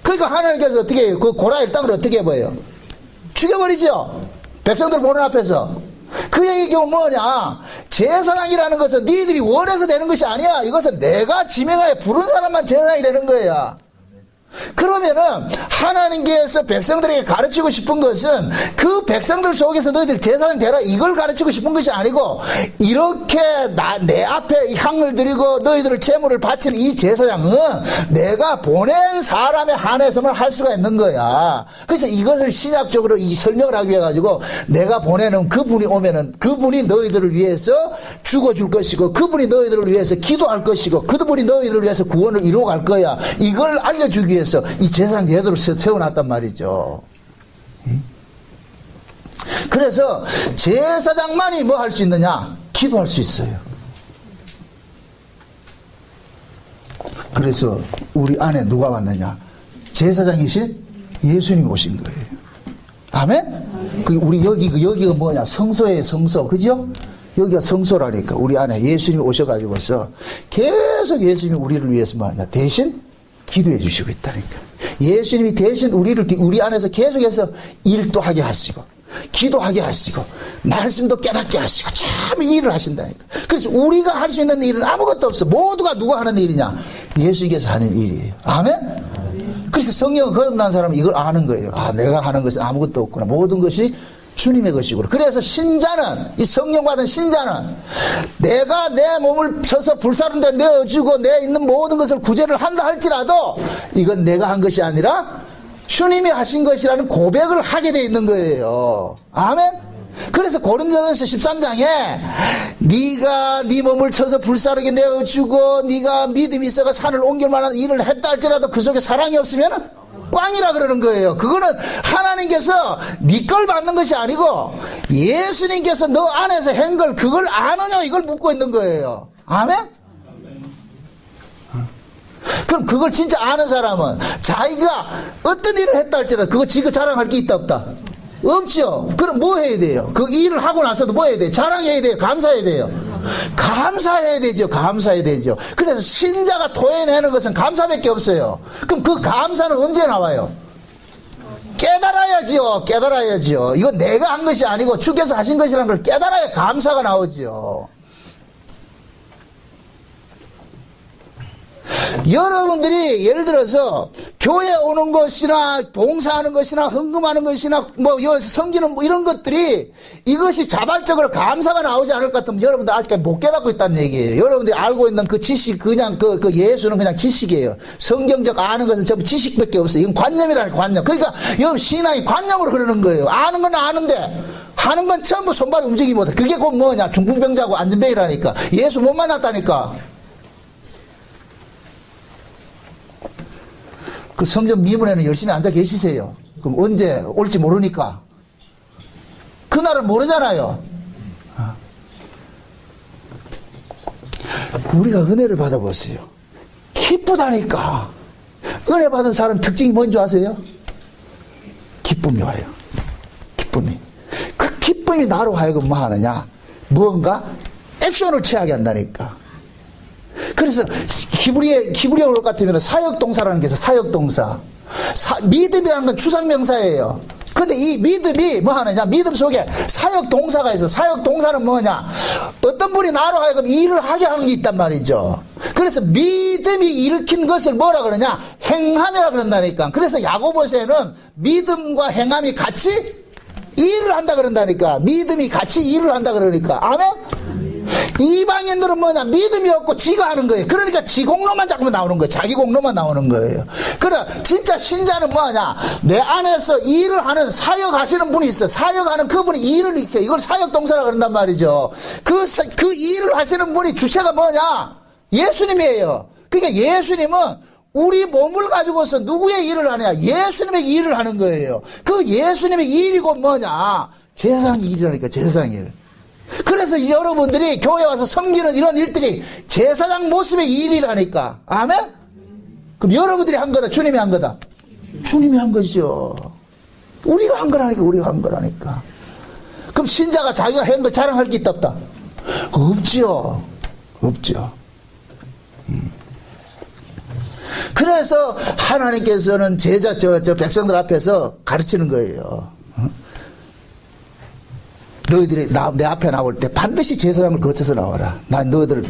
그러니까 하나님께서 어떻게 해요? 그 고라 일당을 어떻게 해봐요? 죽여버리죠. 백성들 보는 앞에서. 그 얘기가 뭐냐? 제사장이라는 것은 니들이 원해서 되는 것이 아니야. 이것은 내가 지명하여 부른 사람만 제사장이 되는 거야. 그러면은 하나님께서 백성들에게 가르치고 싶은 것은 그 백성들 속에서 너희들 제사장 되라 이걸 가르치고 싶은 것이 아니고 이렇게 내 앞에 향을 드리고 너희들을 제물을 바치는 이 제사장은 내가 보낸 사람에 한해서만 할 수가 있는 거야. 그래서 이것을 신약적으로 이 설명을 하기 위해 가지고 내가 보내는 그분이 오면은 그분이 너희들을 위해서 죽어줄 것이고 그분이 너희들을 위해서 기도할 것이고 그분이 너희들을 위해서 구원을 이루어갈 거야. 이걸 알려주기 위해서 이 제사장 제도를 세워놨단 말이죠. 그래서 제사장만이 뭐 할 수 있느냐? 기도할 수 있어요. 그래서 우리 안에 누가 왔느냐? 제사장이신 예수님 오신 거예요. 아멘? 우리 여기가 뭐냐? 성소예요, 성소. 그죠? 여기가 성소라니까. 우리 안에 예수님이 오셔가지고서 계속 예수님이 우리를 위해서 뭐하냐? 대신 기도해 주시고 있다니까. 예수님이 대신 우리 안에서 계속해서 일도 하게 하시고 기도하게 하시고 말씀도 깨닫게 하시고 참 일을 하신다니까. 그래서 우리가 할 수 있는 일은 아무것도 없어. 모두가 누가 하는 일이냐? 예수님께서 하는 일이에요. 아멘? 그래서 성령을 거듭난 사람은 이걸 아는 거예요. 아, 내가 하는 것은 아무것도 없구나. 모든 것이 주님의 것이구나. 그래서 신자는, 이 성령 받은 신자는 내가 내 몸을 쳐서 불사른 데 내어주고 내 있는 모든 것을 구제를 한다 할지라도 이건 내가 한 것이 아니라 주님이 하신 것이라는 고백을 하게 돼 있는 거예요. 아멘? 그래서 고린도전서 13장에 네가 네 몸을 쳐서 불사르게 내어주고 네가 믿음이 있어가 산을 옮길 만한 일을 했다 할지라도 그 속에 사랑이 없으면 꽝이라 그러는 거예요. 그거는 하나님께서 네 걸 받는 것이 아니고 예수님께서 너 안에서 한 걸 그걸 아느냐 이걸 묻고 있는 거예요. 아멘? 그럼 그걸 진짜 아는 사람은 자기가 어떤 일을 했다 할지라도 그거 지가 자랑할 게 있다 없다? 없죠. 그럼 뭐 해야 돼요? 그 일을 하고 나서도 뭐 해야 돼요? 자랑해야 돼요? 감사해야 돼요? 감사해야 되죠. 감사해야 되죠. 그래서 신자가 토해내는 것은 감사밖에 없어요. 그럼 그 감사는 언제 나와요? 깨달아야지요. 깨달아야지요. 이건 내가 한 것이 아니고 주께서 하신 것이라는 걸 깨달아야 감사가 나오죠. 여러분들이 예를 들어서 교회 오는 것이나 봉사하는 것이나 헌금하는 것이나 뭐 섬기는 뭐 이런 것들이 이것이 자발적으로 감사가 나오지 않을 것 같으면 여러분들 아직까지 못 깨닫고 있다는 얘기예요. 여러분들이 알고 있는 그 지식, 그냥 그 예수는 그냥 지식이에요. 성경적 아는 것은 전부 지식밖에 없어요. 이건 관념이라는 관념. 그러니까 여러분 신앙이 관념으로 흐르는 거예요. 아는 건 아는데 하는 건 전부 손발이 움직이지 못해. 그게 곧 뭐냐? 중풍병자고 안전병이라니까. 예수 못 만났다니까. 그 성전 미문에는 열심히 앉아 계시세요. 그럼 언제 올지 모르니까. 그날은 모르잖아요. 우리가 은혜를 받아보세요. 기쁘다니까. 은혜 받은 사람 특징이 뭔지 아세요? 기쁨이 와요. 기쁨이. 그 기쁨이 나로 하여금 뭐 하느냐? 뭔가 액션을 취하게 한다니까. 그래서 히브리어 같으면 사역동사라는 게 있어요. 사역동사. 믿음이라는 건 추상명사예요. 근데 이 믿음이 뭐 하느냐? 믿음 속에 사역동사가 있어. 사역동사는 뭐냐? 어떤 분이 나로 하여금 일을 하게 하는 게 있단 말이죠. 그래서 믿음이 일으킨 것을 뭐라 그러냐? 행함이라 그런다니까. 그래서 야고보서에는 믿음과 행함이 같이 일을 한다 그런다니까. 믿음이 같이 일을 한다 그러니까. 아멘? 이방인들은 뭐냐? 믿음이 없고 지가 하는 거예요. 그러니까 지 공로만 자꾸만 나오는 거예요. 자기 공로만 나오는 거예요. 그러나 진짜 신자는 뭐냐? 내 안에서 일을 하는 사역하시는 분이 있어. 사역하는 그분이 일을 일으켜. 이걸 사역동사라 그런단 말이죠. 그 일을 하시는 분이 주체가 뭐냐? 예수님이에요. 그러니까 예수님은 우리 몸을 가지고서 누구의 일을 하냐? 예수님의 일을 하는 거예요. 그 예수님의 일이고 뭐냐? 제사장 일이라니까. 제사장 일. 그래서 여러분들이 교회 와서 섬기는 이런 일들이 제사장 모습의 일이라니까. 아멘? 그럼 여러분들이 한 거다? 주님이 한 거다? 주님이 한 거죠. 우리가 한 거라니까. 우리가 한 거라니까. 그럼 신자가 자기가 한 걸 자랑할 게 있다 없다? 없죠. 없죠. 그래서 하나님께서는 제자 저 백성들 앞에서 가르치는 거예요. 너희들이 내 앞에 나올 때 반드시 제사장을 거쳐서 나와라. 난 너희들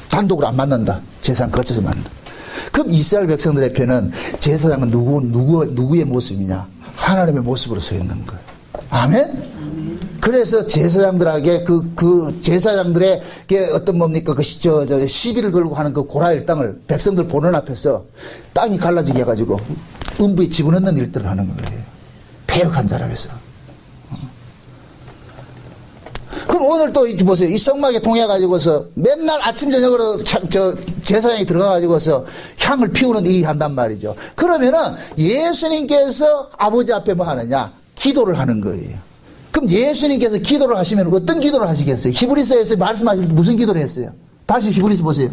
단독으로 안 만난다. 제사장 거쳐서 만난다. 그럼 이스라엘 백성들의 편은 제사장은 누구의 모습이냐? 하나님의 모습으로 서 있는 거예요. 아멘? 그래서 제사장들에게 그 제사장들의 어떤 뭡니까? 시비를 걸고 하는 그 고라일 땅을 백성들 보는 앞에서 땅이 갈라지게 해가지고 음부에 집어넣는 일들을 하는 거예요. 배역한 자라면서. 그럼 오늘 또 보세요. 이 성막에 통해가지고서 맨날 아침 저녁으로 제사장이 들어가가지고서 향을 피우는 일이 한단 말이죠. 그러면은 예수님께서 아버지 앞에 뭐 하느냐? 기도를 하는 거예요. 그럼 예수님께서 기도를 하시면 어떤 기도를 하시겠어요? 히브리서에서 말씀하실 때 무슨 기도를 했어요? 다시 히브리서 보세요.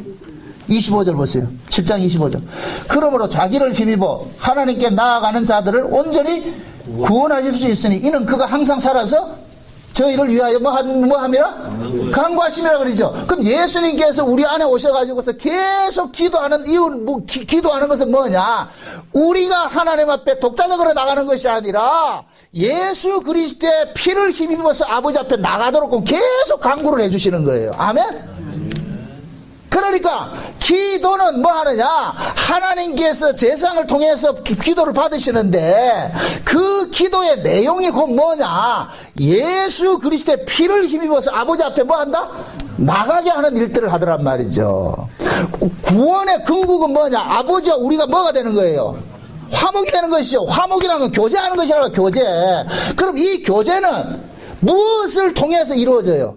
25절 보세요. 7장 25절. 그러므로 자기를 힘입어 하나님께 나아가는 자들을 온전히 구원하실 수 있으니 이는 그가 항상 살아서 저희를 위하여 뭐 함이라? 간구하심이라 그러죠. 그럼 예수님께서 우리 안에 오셔가지고서 계속 기도하는 이유는 기도하는 것은 뭐냐? 우리가 하나님 앞에 독자적으로 나가는 것이 아니라 예수 그리스도의 피를 힘입어서 아버지 앞에 나가도록 계속 간구를 해주시는 거예요. 아멘? 그러니까 기도는 뭐 하느냐? 하나님께서 제사장을 통해서 기도를 받으시는데 그 기도의 내용이 곧 뭐냐? 예수 그리스도의 피를 힘입어서 아버지 앞에 뭐 한다? 나가게 하는 일들을 하더란 말이죠. 구원의 근국은 뭐냐? 아버지와 우리가 뭐가 되는 거예요? 화목이 되는 것이죠. 화목이라는 건 교제하는 것이라고. 교제. 그럼 이 교제는 무엇을 통해서 이루어져요?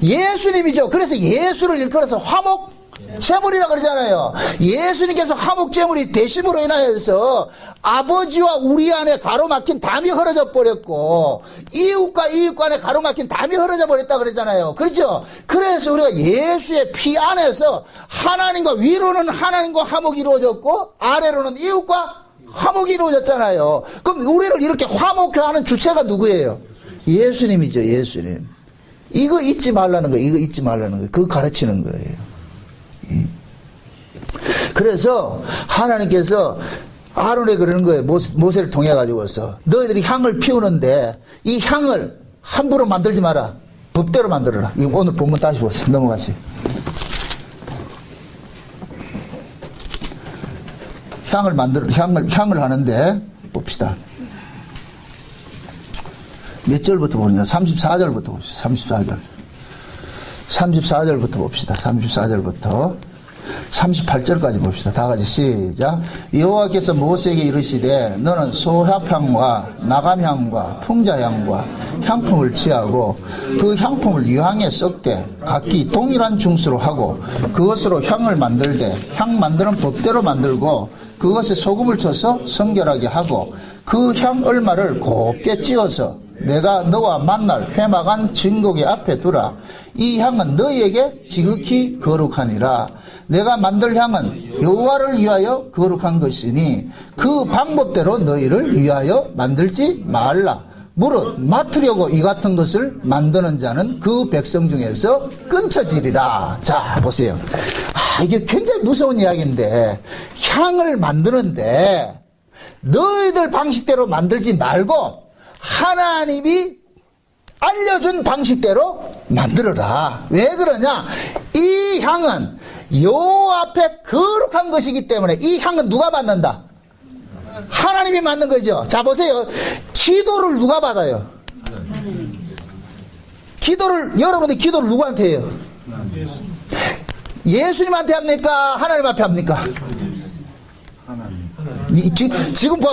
예수님이죠. 그래서 예수를 일컬어서 화목 제물이라 그러잖아요. 예수님께서 화목 제물이 되심으로 인하여서 아버지와 우리 안에 가로막힌 담이 흐려져 버렸고 이웃과 이웃 간에 가로막힌 담이 흐려져 버렸다 그러잖아요. 그렇죠? 그래서 우리가 예수의 피 안에서 하나님과 위로는 하나님과 화목이 이루어졌고 아래로는 이웃과 화목이 이루어졌잖아요. 그럼 우리를 이렇게 화목케 하는 주체가 누구예요? 예수님이죠. 예수님. 이거 잊지 말라는 거예요. 이거 잊지 말라는 거예요. 그거 가르치는 거예요. 그래서 하나님께서 아론에 그러는 거예요. 모세를 통해 가지고서 너희들이 향을 피우는데 이 향을 함부로 만들지 마라. 법대로 만들어라. 이거 오늘 본문 다시 보세요. 넘어가세요. 향을 하는데, 봅시다. 몇 절부터 보느냐? 34절부터 봅시다. 34절. 34절부터 봅시다. 34절부터 38절까지 봅시다. 다 같이 시작. 여호와께서 모세에게 이르시되 너는 소합향과 나감향과 풍자향과 향품을 취하고 그 향품을 유향에 썩되 각기 동일한 중수로 하고 그것으로 향을 만들되 향 만드는 법대로 만들고 그것에 소금을 쳐서 성결하게 하고 그 향 얼마를 곱게 찧어서 내가 너와 만날 회막한 진고기 앞에 두라. 이 향은 너희에게 지극히 거룩하니라. 내가 만들 향은 여호와를 위하여 거룩한 것이니 그 방법대로 너희를 위하여 만들지 말라. 무릇 맡으려고 이 같은 것을 만드는 자는 그 백성 중에서 끊쳐지리라. 자, 보세요. 이게 굉장히 무서운 이야기인데, 향을 만드는데 너희들 방식대로 만들지 말고 하나님이 알려준 방식대로 만들어라. 왜 그러냐? 이 향은 여호와 앞에 거룩한 것이기 때문에 이 향은 누가 받는다? 하나님이 받는 거죠. 자, 보세요. 기도를 누가 받아요? 여러분들 기도를 누구한테 해요? 예수님한테 합니까? 하나님 앞에 합니까? 지금 봐.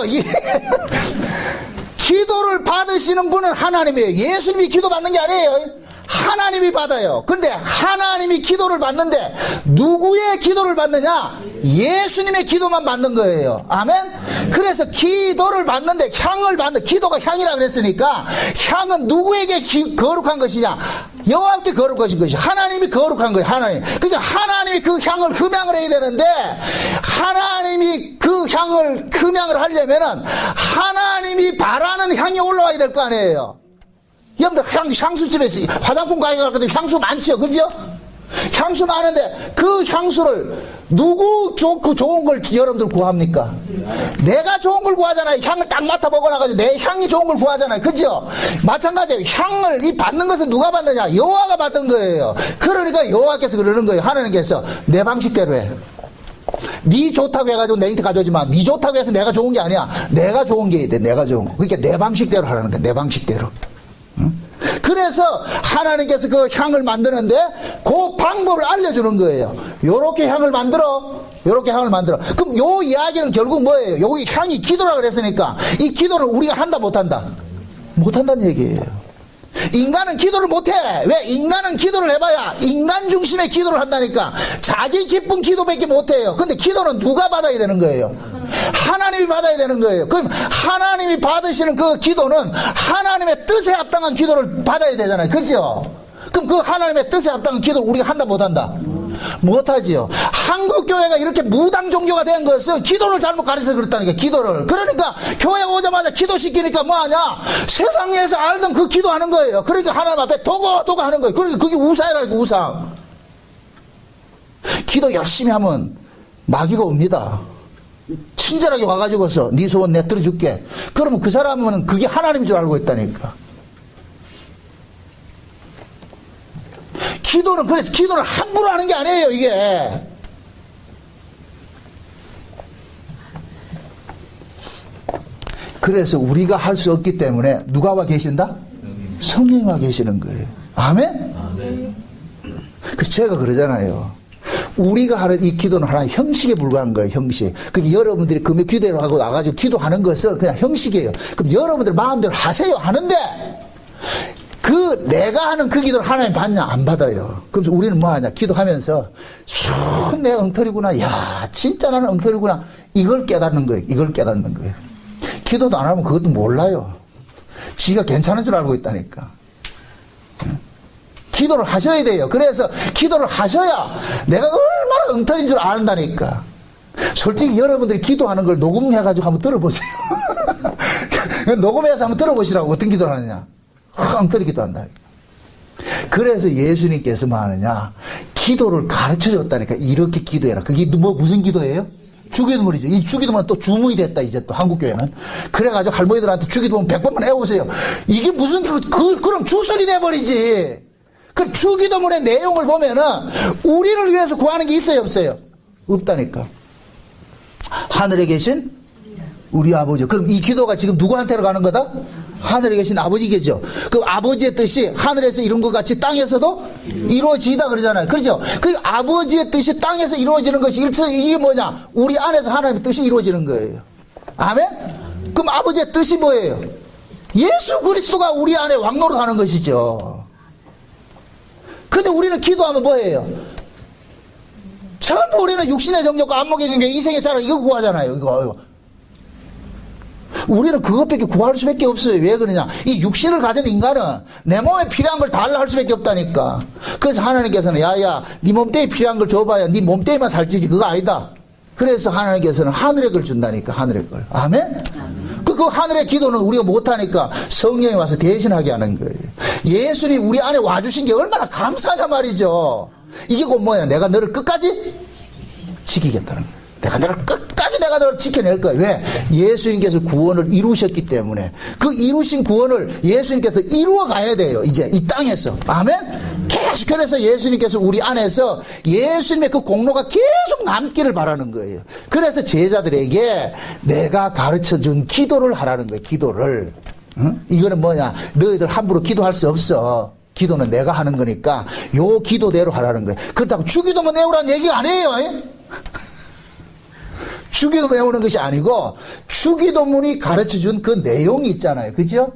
기도를 받으시는 분은 하나님이에요. 예수님이 기도 받는 게 아니에요. 하나님이 받아요. 근데 하나님이 기도를 받는데 누구의 기도를 받느냐? 예수님의 기도만 받는 거예요. 아멘? 그래서 기도를 받는데 향을 받는, 기도가 향이라 그랬으니까 향은 누구에게 거룩한 것이냐? 여호와께 거룩하신 것이 하나님이 거룩한 거예요. 하나님. 그러니까 하나님이 그 향을 흠양을 해야 되는데 하나님이 그 향을 흠양을 하려면은 하나님이 바라는 향이 올라와야 될 거 아니에요. 여러분들 향수집에서 화장품 가게 갈 때 향수 많지요, 그죠? 향수 많은데 그 향수를 누구 좋은 걸 여러분들 구합니까? 내가 좋은 걸 구하잖아요. 향을 딱 맡아보거나 가지고 내 향이 좋은 걸 구하잖아요, 그죠? 마찬가지예요. 향을 이 받는 것은 누가 받느냐? 여호와가 받은 거예요. 그러니까 여호와께서 그러는 거예요. 하나님께서 내 방식대로 해. 네 좋다고 해가지고 내한테 가져오지 마. 네 좋다고 해서 내가 좋은 게 아니야. 내가 좋은 게 돼. 내가 좋은 거. 그러니까 내 방식대로 하라는 거야. 내 방식대로. 그래서 하나님께서 그 향을 만드는데 그 방법을 알려주는 거예요. 요렇게 향을 만들어. 요렇게 향을 만들어. 그럼 요 이야기는 결국 뭐예요? 여기 향이 기도라 그랬으니까 이 기도를 우리가 한다 못한다? 못한다는 얘기예요. 인간은 기도를 못해. 왜? 인간은 기도를 해봐야 인간 중심의 기도를 한다니까. 자기 기쁜 기도밖에 못해요. 근데 기도는 누가 받아야 되는 거예요? 하나님이 받아야 되는 거예요. 그럼 하나님이 받으시는 그 기도는 하나님의 뜻에 합당한 기도를 받아야 되잖아요. 그죠? 그럼 그 하나님의 뜻에 합당한 기도를 우리가 한다 못한다? 못하지요. 한국 교회가 이렇게 무당 종교가 된 것은 기도를 잘못 가르쳐서 그렇다니까. 기도를. 그러니까 교회 오자마자 기도시키니까 뭐하냐? 세상에서 알던 그 기도하는 거예요. 그러니까 하나님 앞에 도고 하는 거예요. 그러니까 그게 우상이라니까. 우상. 기도 열심히 하면 마귀가 옵니다. 친절하게 와가지고서 네 소원 내 들어줄게. 그러면 그 사람은 그게 하나님인 줄 알고 있다니까. 기도는, 그래서 기도를 함부로 하는 게 아니에요, 이게. 그래서 우리가 할 수 없기 때문에 누가 와 계신다? 성령이 와 계시는 거예요. 아멘? 아멘. 그래서 제가 그러잖아요. 우리가 하는 이 기도는 하나의 형식에 불과한 거예요, 형식. 그게 여러분들이 금요 기도로 하고 나가지고 기도하는 것은 그냥 형식이에요. 그럼 여러분들 마음대로 하세요. 하는데, 내가 하는 그 기도를 하나님 받냐? 안 받아요. 그럼 우리는 뭐 하냐? 기도하면서, 내 엉터리구나. 야, 진짜 나는 엉터리구나. 이걸 깨닫는 거예요. 이걸 깨닫는 거예요. 기도도 안 하면 그것도 몰라요. 지가 괜찮은 줄 알고 있다니까. 기도를 하셔야 돼요. 그래서 기도를 하셔야 내가 얼마나 엉터리인 줄 안다니까. 솔직히 여러분들이 기도하는 걸 녹음해가지고 한번 들어보세요. 녹음해서 한번 들어보시라고. 어떤 기도를 하느냐. 엉터리 기도한다니까. 그래서 예수님께서 뭐 하느냐. 기도를 가르쳐 줬다니까. 이렇게 기도해라. 그게 무슨 기도예요? 주기도문이죠. 이 주기도문은 또 주문이 됐다, 이제 또 한국교회는. 그래가지고 할머니들한테 주기도문 100번만 해오세요. 이게 무슨, 그럼 주술이 돼버리지. 그 주기도문의 내용을 보면은 우리를 위해서 구하는 게 있어요, 없어요? 없다니까. 하늘에 계신 우리 아버지. 그럼 이 기도가 지금 누구한테로 가는 거다? 하늘에 계신 아버지겠죠. 그 아버지의 뜻이 하늘에서 이룬 것 같이 땅에서도 이루어지다 그러잖아요. 그렇죠? 그 아버지의 뜻이 땅에서 이루어지는 것이 이게 뭐냐? 우리 안에서 하나님의 뜻이 이루어지는 거예요. 아멘? 그럼 아버지의 뜻이 뭐예요? 예수 그리스도가 우리 안에 왕노릇하는 것이죠. 근데 우리는 기도하면 뭐예요? 전부 우리는 육신의 정욕과 안목의 정욕, 이생의 자랑 이거 구하잖아요. 이거. 우리는 그것밖에 구할 수밖에 없어요. 왜 그러냐? 이 육신을 가진 인간은 내 몸에 필요한 걸 달라 할 수밖에 없다니까. 그래서 하나님께서는 야야, 네 몸뚱이에 필요한 걸 줘봐야 네 몸뚱이만 살찌지. 그거 아니다. 그래서 하나님께서는 하늘의 걸 준다니까. 하늘의 걸. 아멘? 그 하늘의 기도는 우리가 못하니까 성령이 와서 대신하게 하는 거예요. 예수님 우리 안에 와주신 게 얼마나 감사하단 말이죠. 이게 곧 뭐야? 내가 너를 끝까지 지키겠다는 거예요. 내가 너를 지켜낼 거야. 왜? 예수님께서 구원을 이루셨기 때문에. 그 이루신 구원을 예수님께서 이루어 가야 돼요. 이제 이 땅에서. 아멘? 계속 그래서 예수님께서 우리 안에서 예수님의 그 공로가 계속 남기를 바라는 거예요. 그래서 제자들에게 내가 가르쳐준 기도를 하라는 거예요. 기도를. 응? 이거는 뭐냐? 너희들 함부로 기도할 수 없어. 기도는 내가 하는 거니까 요 기도대로 하라는 거예요. 그렇다고 주기도만 외우라는 얘기가 아니에요. 주기도 외우는 것이 아니고 주기도문이 가르쳐준 그 내용이 있잖아요. 그죠?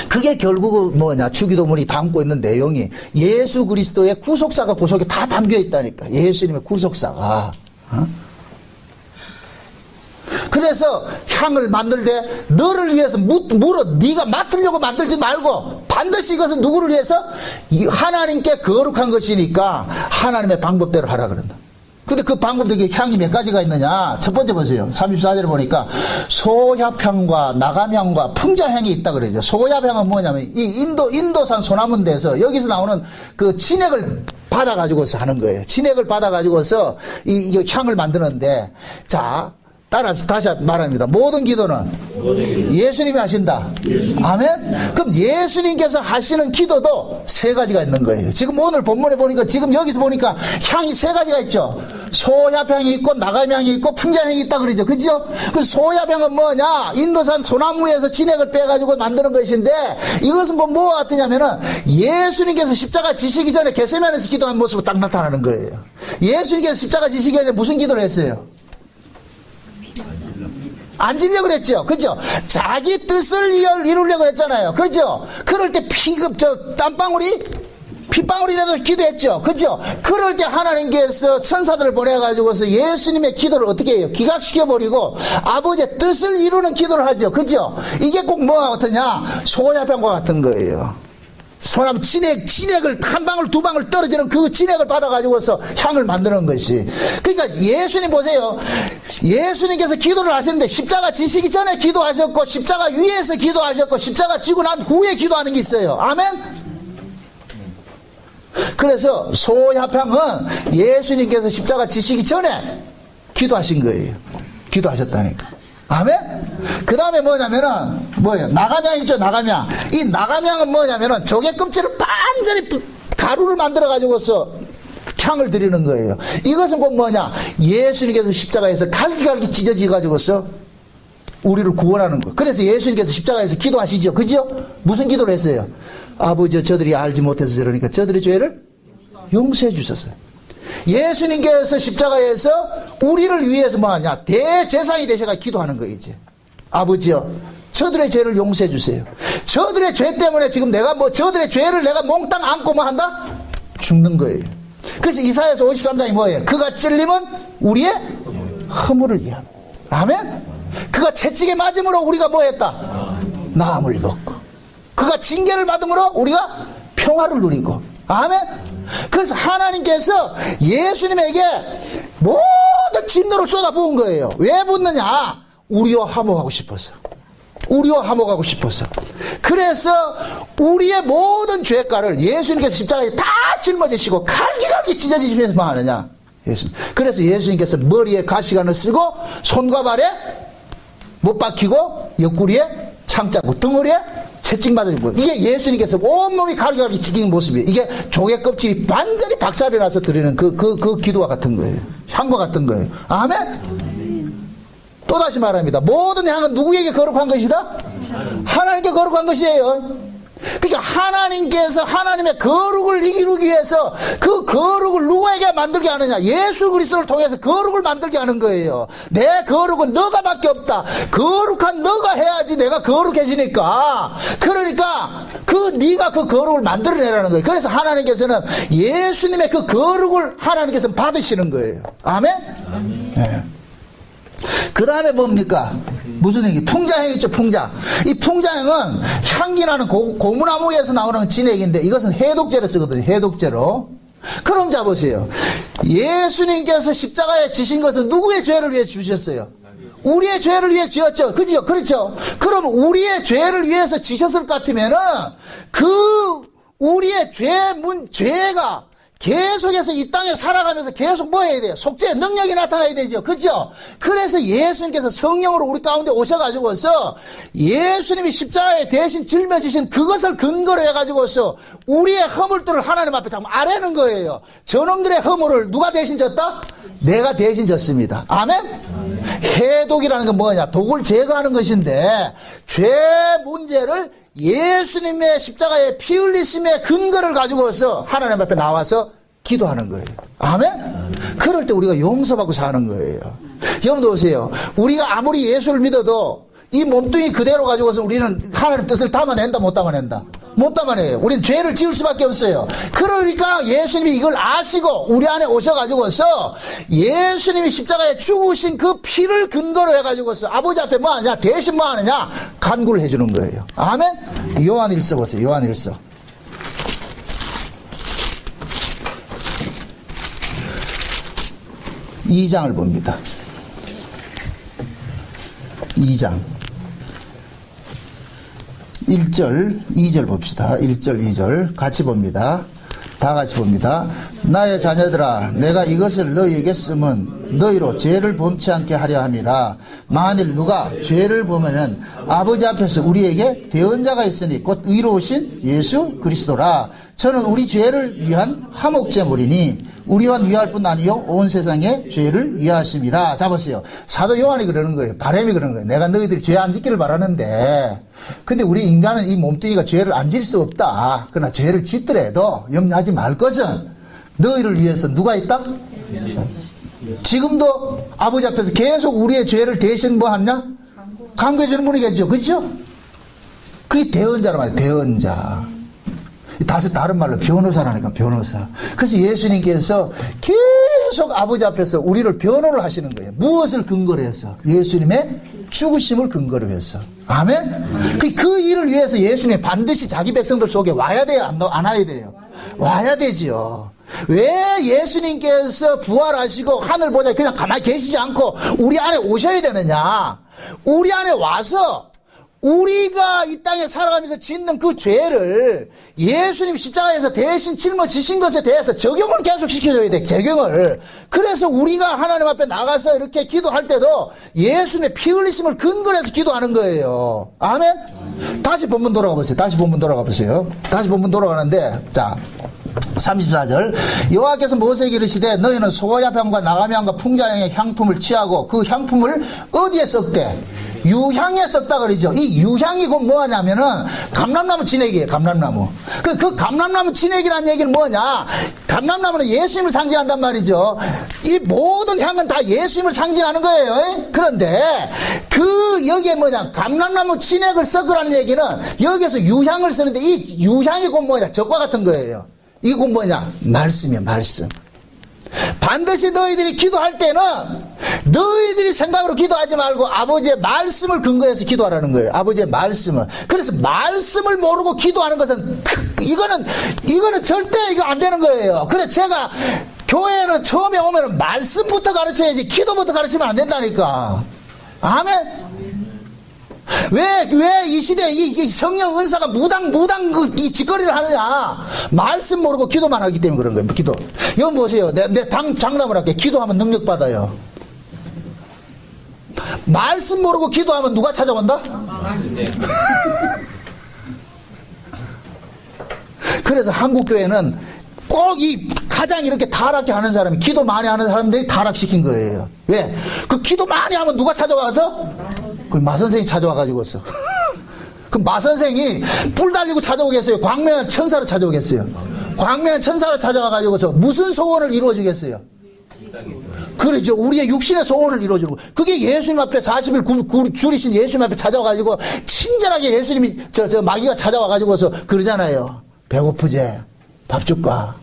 그게 결국은 뭐냐? 주기도문이 담고 있는 내용이 예수 그리스도의 구속사가 그 속에 다 담겨 있다니까. 예수님의 구속사가. 그래서 향을 만들 때 너를 위해서 물어 네가 맡으려고 만들지 말고 반드시 이것은 누구를 위해서? 하나님께 거룩한 것이니까 하나님의 방법대로 하라 그런다. 근데 그 방법도 향이 몇 가지가 있느냐? 첫 번째 보세요. 34절에 보니까 소합향과 나감향과 풍자향이 있다 그러죠. 소합향은 뭐냐면 이 인도산 소나무인데서 여기서 나오는 그 진액을 받아가지고서 하는 거예요. 진액을 받아가지고서 이 향을 만드는데, 자, 따라합시다. 다시 말합니다. 모든 기도는 예수님이 하신다. 아멘? 그럼 예수님께서 하시는 기도도 세 가지가 있는 거예요. 지금 오늘 본문에 보니까 지금 여기서 보니까 향이 세 가지가 있죠. 소야향이 있고 나감향이 있고 풍자향이 있다 그러죠. 그죠? 그 소야향은 뭐냐? 인도산 소나무에서 진액을 빼가지고 만드는 것인데 이것은 뭐와 같으냐면은 예수님께서 십자가 지시기 전에 겟세마네에서 기도한 모습으로 딱 나타나는 거예요. 예수님께서 십자가 지시기 전에 무슨 기도를 했어요? 앉으려고 그랬죠. 그죠? 자기 뜻을 이루려고 했잖아요. 그죠? 그럴 때 핏방울이 돼도 기도했죠. 그죠? 그럴 때 하나님께서 천사들을 보내가지고서 예수님의 기도를 어떻게 해요? 기각시켜버리고 아버지의 뜻을 이루는 기도를 하죠. 그죠? 이게 꼭 뭐가 같으냐? 소야병과 같은 거예요. 소나무 진액을 한 방울 두 방울 떨어지는 그 진액을 받아가지고서 향을 만드는 것이. 그러니까 예수님 보세요. 예수님께서 기도를 하셨는데 십자가 지시기 전에 기도하셨고 십자가 위에서 기도하셨고 십자가 지고 난 후에 기도하는 게 있어요. 아멘? 그래서 소야향은 예수님께서 십자가 지시기 전에 기도하신 거예요. 기도하셨다니까. 아멘? 그 다음에 뭐예요? 나감향 있죠, 나감향. 이 나감향은 뭐냐면은 조개 껍질을 완전히 가루를 만들어가지고서 향을 드리는 거예요. 이것은 곧 뭐냐? 예수님께서 십자가에서 갈기갈기 찢어지가지고서 우리를 구원하는 거. 그래서 예수님께서 십자가에서 기도하시죠. 그죠? 무슨 기도를 했어요? 아버지, 저들이 알지 못해서 저러니까 저들의 죄를 용서해 주셨어요. 예수님께서 십자가에서 우리를 위해서 뭐하냐? 대제사장이 되셔가 기도하는 거예요. 이제 아버지요, 저들의 죄를 용서해 주세요. 저들의 죄 때문에 지금 내가 저들의 죄를 내가 몽땅 안고 뭐 한다? 죽는 거예요. 그래서 이사야서 53장이 뭐예요? 그가 찔림은 우리의 허물을 위함. 아멘? 그가 채찍에 맞음으로 우리가 뭐 했다? 나음을 입었고, 그가 징계를 받음으로 우리가 평화를 누리고. 아멘? 그래서 하나님께서 예수님에게 모든 진노를 쏟아부은 거예요. 왜 붓느냐? 우리와 화목하고 싶어서. 우리와 화목하고 싶어서. 그래서 우리의 모든 죄가를 예수님께서 십자가에 다 짊어지시고 갈기갈기 찢어지시면서 뭐 하느냐? 예수님. 그래서 예수님께서 머리에 가시관을 쓰고 손과 발에 못 박히고 옆구리에 창자고 등허리에 채찍 맞으고, 이게 예수님께서 온몸이 갈기갈기 찢긴 모습이에요. 이게 조개 껍질이 완전히 박살이 나서 드리는 그 기도와 같은 거예요. 향과 같은 거예요. 아멘? 또다시 말합니다. 모든 향은 누구에게 거룩한 것이다? 하나님께 거룩한 것이에요. 그러니까 하나님께서 하나님의 거룩을 이루기 위해서 그 거룩을 누구에게 만들게 하느냐? 예수 그리스도를 통해서 거룩을 만들게 하는 거예요. 내 거룩은 너가밖에 없다. 거룩한 너가 해야지 내가 거룩해지니까. 그러니까 네가 그 거룩을 만들어내라는 거예요. 그래서 하나님께서는 예수님의 그 거룩을 하나님께서 받으시는 거예요. 아멘? 네. 그 다음에 뭡니까? 무슨 얘기? 풍자향 있죠, 풍자. 이 풍자향은 향기 나는 고무나무에서 나오는 진액인데 이것은 해독제로 쓰거든요, 해독제로. 그럼 자 보세요. 예수님께서 십자가에 지신 것은 누구의 죄를 위해 주셨어요? 우리의 죄를 위해 지었죠. 그죠? 그렇죠? 그럼 우리의 죄를 위해서 지셨을 것 같으면은 우리의 죄가 계속해서 이 땅에 살아가면서 계속 뭐 해야 돼요? 속죄의 능력이 나타나야 되죠. 그죠? 그래서 예수님께서 성령으로 우리 가운데 오셔가지고서 예수님이 십자가에 대신 짊어지신 그것을 근거로 해가지고서 우리의 허물들을 하나님 앞에 자꾸 아뢰는 거예요. 저놈들의 허물을 누가 대신 졌다? 내가 대신 졌습니다. 아멘? 해독이라는 건 뭐냐? 독을 제거하는 것인데 죄 문제를 예수님의 십자가의 피 흘리심의 근거를 가지고서 하나님 앞에 나와서 기도하는 거예요. 아멘? 그럴 때 우리가 용서받고 사는 거예요. 여러분 보세요. 우리가 아무리 예수를 믿어도 이 몸뚱이 그대로 가지고서 우리는 하나님의 뜻을 담아낸다, 못 담아낸다? 못 담아내요. 우리는 죄를 지을 수밖에 없어요. 그러니까 예수님이 이걸 아시고 우리 안에 오셔가지고서 예수님이 십자가에 죽으신 그 피를 근거로 해가지고서 아버지 앞에 뭐 하느냐? 대신 뭐 하느냐? 간구를 해주는 거예요. 아멘? 요한일서 보세요. 요한일서. 2장을 봅니다. 2장. 1절, 2절 봅시다. 1절, 2절. 같이 봅니다. 다 같이 봅니다. 나의 자녀들아, 내가 이것을 너희에게 쓰면 너희로 죄를 범치 않게 하려 함이라. 만일 누가 죄를 범하면 아버지 앞에서 우리에게 대언자가 있으니 곧 의로우신 예수 그리스도라. 저는 우리 죄를 위한 화목제물이니 우리와 위할 뿐 아니요 온 세상의 죄를 위하심이라. 자 보세요. 사도 요한이 그러는 거예요. 바람이 그러는 거예요. 내가 너희들이 죄 안 짓기를 바라는데 근데 우리 인간은 이 몸뚱이가 죄를 안 질 수 없다. 그러나 죄를 짓더라도 염려하지 말 것은 너희를 위해서 누가 있다? 지금도 아버지 앞에서 계속 우리의 죄를 대신 뭐 하냐? 강구해 주는 분이겠죠. 그렇죠? 그게 대언자란 말이에요. 대언자. 다른 말로 변호사라니까, 변호사. 그래서 예수님께서 계속 아버지 앞에서 우리를 변호를 하시는 거예요. 무엇을 근거로 해서? 예수님의 죽으심을 근거로 해서. 아멘? 그 일을 위해서 예수님이 반드시 자기 백성들 속에 와야 돼요? 안 와야 돼요? 와야 되지요. 왜 예수님께서 부활하시고 하늘 보자 그냥 가만히 계시지 않고 우리 안에 오셔야 되느냐? 우리 안에 와서 우리가 이 땅에 살아가면서 짓는 그 죄를 예수님 십자가에서 대신 짊어지신 것에 대해서 적용을 계속 시켜줘야 돼. 적용을. 그래서 우리가 하나님 앞에 나가서 이렇게 기도할 때도 예수님의 피 흘리심을 근거로 해서 기도하는 거예요. 아멘? 다시 본문 돌아가 보세요. 다시 본문 돌아가 보세요. 다시 본문 돌아가는데 자 34절 여호와께서 모세에게 이르시되 너희는 소야병과 나가면과 풍자향의 향품을 취하고 그 향품을 어디에 썩대? 유향에 썩다 그러죠. 이 유향이 곧 뭐냐면은 감람나무 진액이에요. 감람나무. 그 감람나무 진액이라는 얘기는 뭐냐? 감람나무는 예수님을 상징한단 말이죠. 이 모든 향은 다 예수님을 상징하는 거예요. 그런데 여기에 뭐냐? 감람나무 진액을 섞으라는 얘기는 여기에서 유향을 쓰는데 이 유향이 곧 뭐냐? 적과 같은 거예요. 이게 곧 뭐냐? 말씀이야, 말씀. 반드시 너희들이 기도할 때는 너희들이 생각으로 기도하지 말고 아버지의 말씀을 근거해서 기도하라는 거예요. 아버지의 말씀을. 그래서 말씀을 모르고 기도하는 것은 이거는 절대 이거 안 되는 거예요. 그래서 제가 교회는 처음에 오면은 말씀부터 가르쳐야지 기도부터 가르치면 안 된다니까. 아멘. 왜 이 시대에 이 성령 은사가 무당 이 짓거리를 하느냐? 말씀 모르고 기도만 하기 때문에 그런 거예요. 기도. 여러분 보세요. 내 장담을 할게. 기도하면 능력 받아요. 말씀 모르고 기도하면 누가 찾아온다? 그래서 한국교회는 꼭 이 가장 이렇게 타락해 하는 사람이, 기도 많이 하는 사람들이 타락시킨 거예요. 왜? 그 기도 많이 하면 누가 찾아와서? 그 마선생이 찾아와가지고서. 그 마선생이 뿔 달리고 찾아오겠어요? 광명한 천사로 찾아오겠어요? 광명한 천사로 찾아와가지고서 무슨 소원을 이루어주겠어요? 그렇죠. 우리의 육신의 소원을 이루어주는 거. 그게 예수님 앞에 40일 줄이신 예수님 앞에 찾아와가지고 친절하게 예수님이 마귀가 찾아와가지고서 그러잖아요. 배고프지? 밥 줄까?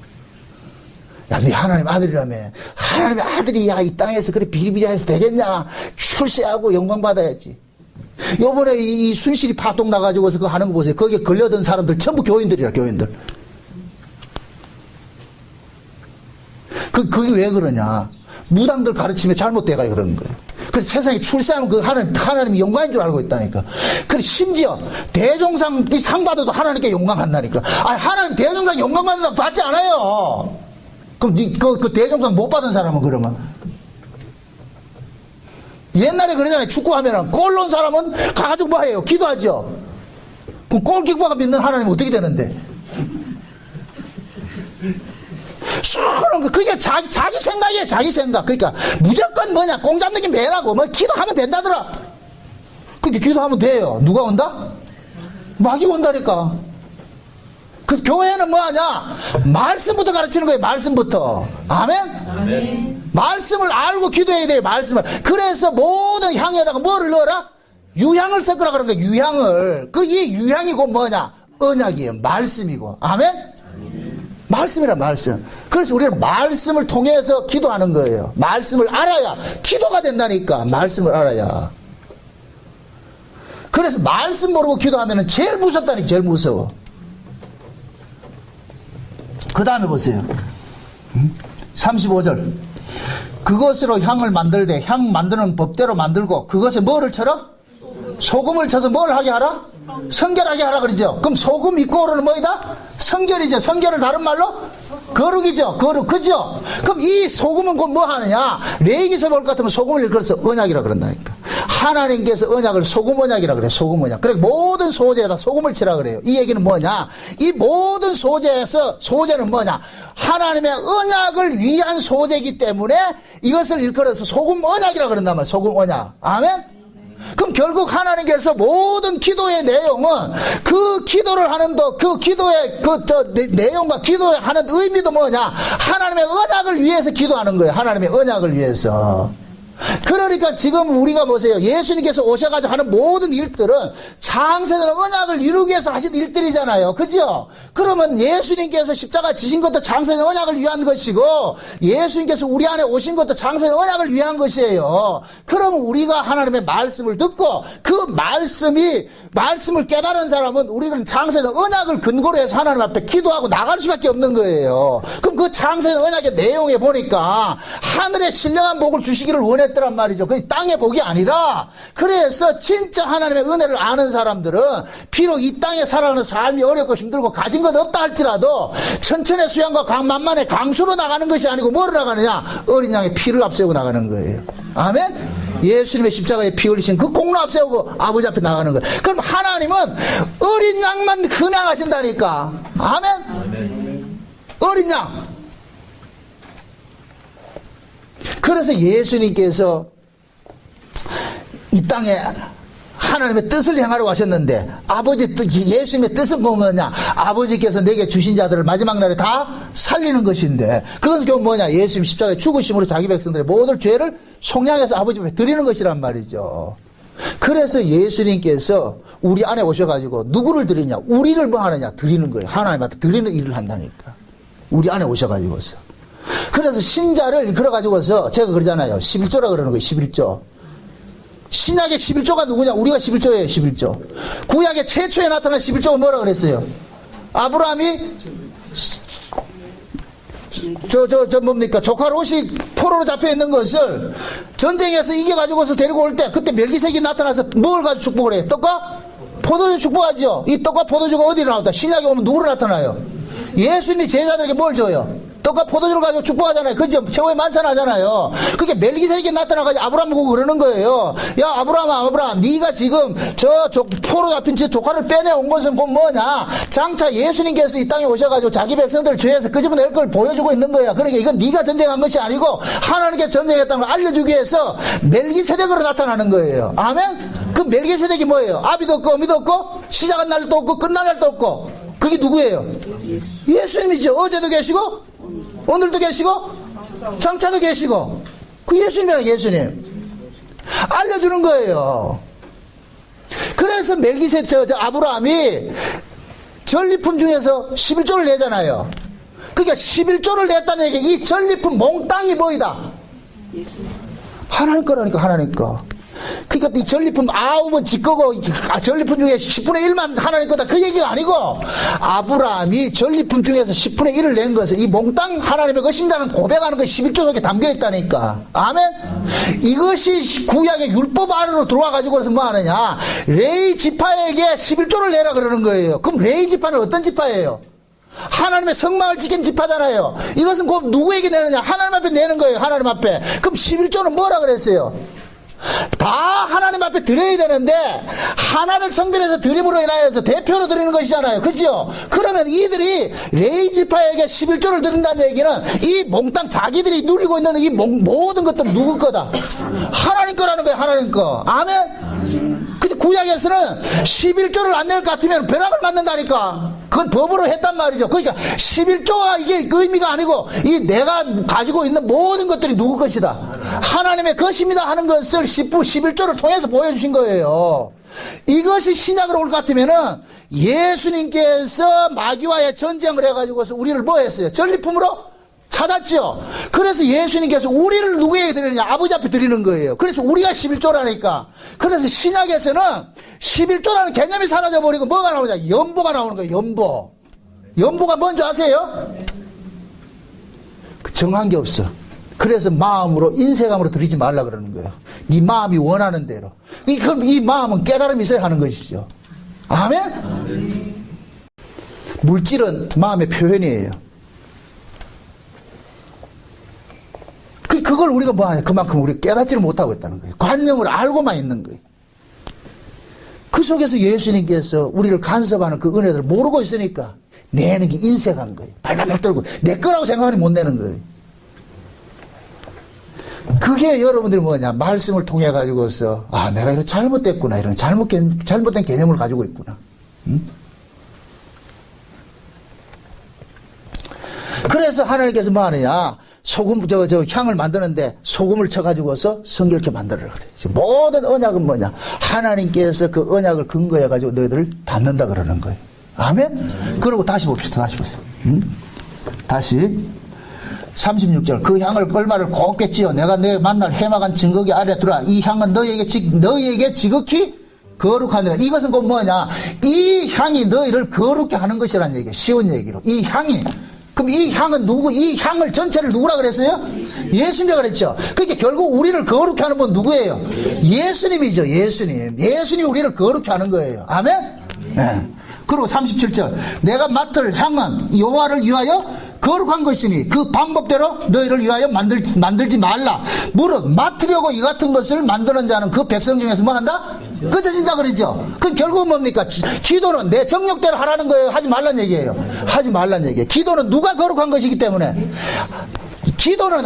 야, 네 하나님 아들이라며. 하나님의 아들이 야, 이 땅에서 그래 비리비리해서 되겠냐? 출세하고 영광 받아야지. 요번에 이 순실이 파동 나가지고서 그거 하는 거 보세요. 거기에 걸려든 사람들 전부 교인들이라, 교인들. 그게 왜 그러냐? 무당들 가르치면 잘못돼가 그러는 거예요. 그래서 세상에 출세하면 그 하나님이 영광인 줄 알고 있다니까. 그래, 심지어 대종상 상 받아도 하나님께 영광한다니까. 아, 하나님 대종상 영광 받는다고 받지 않아요. 그럼 그 대종상 못 받은 사람은 그러면? 옛날에 그러잖아요. 축구하면은 골 넣은 사람은 가가지고 뭐 해요? 기도하죠. 그럼 골키퍼가 믿는 하나님은 어떻게 되는데? 그게 자기 생각이에요, 자기 생각. 그러니까 무조건 뭐냐, 공 잡는 게 매라고, 뭐 기도하면 된다더라. 근데 기도하면 돼요. 누가 온다? 마귀 온다니까. 그래서 교회는 뭐 하냐? 말씀부터 가르치는 거예요, 말씀부터. 아멘? 아멘. 말씀을 알고 기도해야 돼요, 말씀을. 그래서 모든 향에다가 뭐를 넣어라? 유향을 섞으라 그런 거예요, 유향을. 이 유향이 곧 뭐냐? 언약이에요, 말씀이고. 아멘? 말씀이란 말씀. 그래서 우리는 말씀을 통해서 기도하는 거예요. 말씀을 알아야 기도가 된다니까. 말씀을 알아야. 그래서 말씀 모르고 기도하면 제일 무섭다니까. 제일 무서워. 그 다음에 보세요. 35절. 그것으로 향을 만들되 향 만드는 법대로 만들고 그것에 뭐를 쳐라? 소금을 쳐서 뭘 하게 하라? 성결하게 하라 그러죠. 그럼 소금 이꼬르는 뭐이다? 성결이죠. 성결을 다른 말로 거룩이죠. 거룩, 그죠? 그럼 이 소금은 곧 뭐 하느냐? 레위기서 볼 것 같으면 소금을 일컬어서 언약이라 그런다니까. 하나님께서 언약을 소금 언약이라 그래요. 소금 언약. 그래 모든 소재에다 소금을 치라 그래요. 이 얘기는 뭐냐? 이 모든 소재는 뭐냐? 하나님의 언약을 위한 소재이기 때문에 이것을 일컬어서 소금 언약이라 그런단 말이에요. 소금 언약. 아멘? 그럼 결국 하나님께서 모든 기도의 내용은 그 기도를 하는 그 기도의 내용과 기도에 하는 의미도 뭐냐? 하나님의 언약을 위해서 기도하는 거예요. 하나님의 언약을 위해서. 그러니까 지금 우리가 보세요. 예수님께서 오셔가지고 하는 모든 일들은 장세전 언약을 이루기 위해서 하신 일들이잖아요. 그죠? 그러면 예수님께서 십자가 지신 것도 장세전 언약을 위한 것이고 예수님께서 우리 안에 오신 것도 장세전 언약을 위한 것이에요. 그러면 우리가 하나님의 말씀을 듣고 그 말씀을 깨달은 사람은 우리는 장세전 언약을 근거로 해서 하나님 앞에 기도하고 나갈 수밖에 없는 거예요. 그럼 그 장세전 언약의 내용에 보니까 하늘의 신령한 복을 주시기를 원했더란 말이죠. 그 땅의 복이 아니라. 그래서 진짜 하나님의 은혜를 아는 사람들은 비록 이 땅에 살아가는 삶이 어렵고 힘들고 가진 것 없다 할지라도 천천의 수양과 만만의 강수로 나가는 것이 아니고 뭐로 나가느냐? 어린 양의 피를 앞세우고 나가는 거예요. 아멘? 예수님의 십자가에 피 흘리신 그 공로 앞세우고 아버지 앞에 나가는 거예요. 그럼 하나님은 어린 양만 헌양하신다니까. 아멘? 어린 양. 그래서 예수님께서 이 땅에 하나님의 뜻을 행하려고 하셨는데 예수님의 뜻은 뭐냐? 아버지께서 내게 주신 자들을 마지막 날에 다 살리는 것인데 그것은 결국 뭐냐? 예수님 십자가의 죽으심으로 자기 백성들의 모든 죄를 속량해서 아버지 앞에 드리는 것이란 말이죠. 그래서 예수님께서 우리 안에 오셔가지고 누구를 드리냐? 우리를 뭐 하느냐? 드리는 거예요. 하나님 앞에 드리는 일을 한다니까. 우리 안에 오셔가지고서. 그래서 신자를 이끌어가지고서 제가 그러잖아요. 11조라 그러는 거예요. 11조. 신약의 11조가 누구냐? 우리가 11조예요. 11조. 구약의 최초에 나타난 11조가 뭐라 그랬어요? 아브라함이 뭡니까? 조카 롯이 포로로 잡혀 있는 것을 전쟁에서 이겨가지고서 데리고 올 때 그때 멜기세덱이 나타나서 뭘 가지고 축복을 해요? 떡과 포도주 축복하죠. 이 떡과 포도주가 어디로 나온다? 신약에 오면 누구로 나타나요? 예수님이 제자들에게 뭘 줘요? 떡과 포도주를 가지고 축복하잖아요. 그죠? 최후의 만찬하잖아요. 그게 멜기세덱이 나타나가지고 아브라함 보고 그러는 거예요. 야, 아브라함, 네가 지금 포로 잡힌 제 조카를 빼내온 것은 곧 뭐냐? 장차 예수님께서 이 땅에 오셔가지고 자기 백성들을 죄에서 끄집어낼 걸 보여주고 있는 거야. 그러니까 이건 네가 전쟁한 것이 아니고 하나님께 전쟁했다는 걸 알려주기 위해서 멜기세덱으로 나타나는 거예요. 아멘? 그 멜기세덱이 뭐예요? 아비도 없고 어미도 없고 시작한 날도 없고 끝난 날도 없고 그게 누구예요? 예수님이죠. 어제도 계시고 오늘도 계시고 장차도 계시고 그 예수님이랑 예수님 알려주는 거예요. 그래서 아브라함이 전리품 중에서 11조를 내잖아요. 그러니까 11조를 냈다는 얘기, 이 전리품 몽땅이 뭐이다? 하나님 거라니까, 하나님 거. 그러니까 이 전리품 9은 지 거고 전리품 중에 10분의 1만 하나님 거다 그 얘기가 아니고 아브라함이 전리품 중에서 10분의 1을 낸 것은 이 몽땅 하나님의 것입니다는 고백하는 것이 11조 속에 담겨있다니까. 아멘? 이것이 구약의 율법 안으로 들어와 가지고서 뭐 하느냐, 레위 지파에게 11조를 내라 그러는 거예요. 그럼 레위 지파는 어떤 지파예요? 하나님의 성막을 지킨 지파잖아요. 이것은 곧 누구에게 내느냐? 하나님 앞에 내는 거예요. 하나님 앞에. 그럼 11조는 뭐라 그랬어요? 다 하나님 앞에 드려야 되는데 하나를 성별해서 드림으로 인하여서 대표로 드리는 것이잖아요. 그죠? 그러면 이들이 레위 지파에게 11조를 드린다는 얘기는 이 몽땅 자기들이 누리고 있는 이 모든 것들은 누구 거다? 하나님 거라는 거예요. 하나님 거. 아멘? 근데 구약에서는 11조를 안 낼 것 같으면 벼락을 맞는다니까. 그건 법으로 했단 말이죠. 그러니까 11조가 이게 그 의미가 아니고 이 내가 가지고 있는 모든 것들이 누구 것이다? 하나님의 것입니다 하는 것을 11조를 통해서 보여주신 거예요. 이것이 신약으로 올 것 같으면은 예수님께서 마귀와의 전쟁을 해가지고서 우리를 뭐 했어요? 전리품으로 찾았죠. 그래서 예수님께서 우리를 누구에게 드리느냐? 아버지 앞에 드리는 거예요. 그래서 우리가 11조라니까. 그래서 신약에서는 11조라는 개념이 사라져버리고 뭐가 나오냐? 연보가 나오는 거예요. 연보. 연보가 뭔지 아세요? 정한 게 없어. 그래서 마음으로 인색함으로 드리지 말라 그러는 거예요. 네 마음이 원하는 대로. 그럼 이 마음은 깨달음이 있어야 하는 것이죠. 아멘? 물질은 마음의 표현이에요. 그걸 우리가 뭐 하냐? 그만큼 우리가 깨닫지를 못하고 있다는 거예요. 관념을 알고만 있는 거예요. 그 속에서 예수님께서 우리를 간섭하는 그 은혜들을 모르고 있으니까 내는 게 인색한 거예요. 발발발 떨고 내 거라고 생각하니 못 내는 거예요. 그게 여러분들이 뭐냐? 말씀을 통해 가지고서 아, 내가 이런 잘못됐구나. 이런 잘못된 개념을 가지고 있구나. 응? 그래서 하나님께서 뭐 하느냐? 소금, 향을 만드는데 소금을 쳐가지고서 성결케 만들어라 그래. 모든 언약은 뭐냐? 하나님께서 그 언약을 근거해가지고 너희들을 받는다 그러는 거예요. 아멘? 그러고 다시 봅시다. 다시 보세요. 다시. 36절. 그 향을 얼마를 곱게 찌어 내가 내 만날 해막한 증거기 아래 두라. 이 향은 너희에게 지극히 거룩하니라. 이것은 곧 뭐냐? 이 향이 너희를 거룩게 하는 것이라는 얘기예요. 쉬운 얘기로. 이 향이. 그럼 이 향은 누구? 이 향을 전체를 누구라 그랬어요? 예수님이라고 그랬죠. 그러니까 결국 우리를 거룩게 하는 분 누구예요? 예수님이죠. 예수님. 예수님이 우리를 거룩게 하는 거예요. 아멘? 네. 그리고 37절. 내가 맡을 향은 여호와를 위하여 거룩한 것이니 그 방법대로 너희를 위하여 만들지 말라. 무릇 맡으려고 이 같은 것을 만드는 자는 그 백성 중에서 뭐 한다? 꺼져진다 그러죠. 그럼 결국은 뭡니까? 기도는 내 정력대로 하라는 거예요? 하지 말란 얘기예요? 하지 말란 얘기예요. 기도는 누가 거룩한 것이기 때문에. 기도는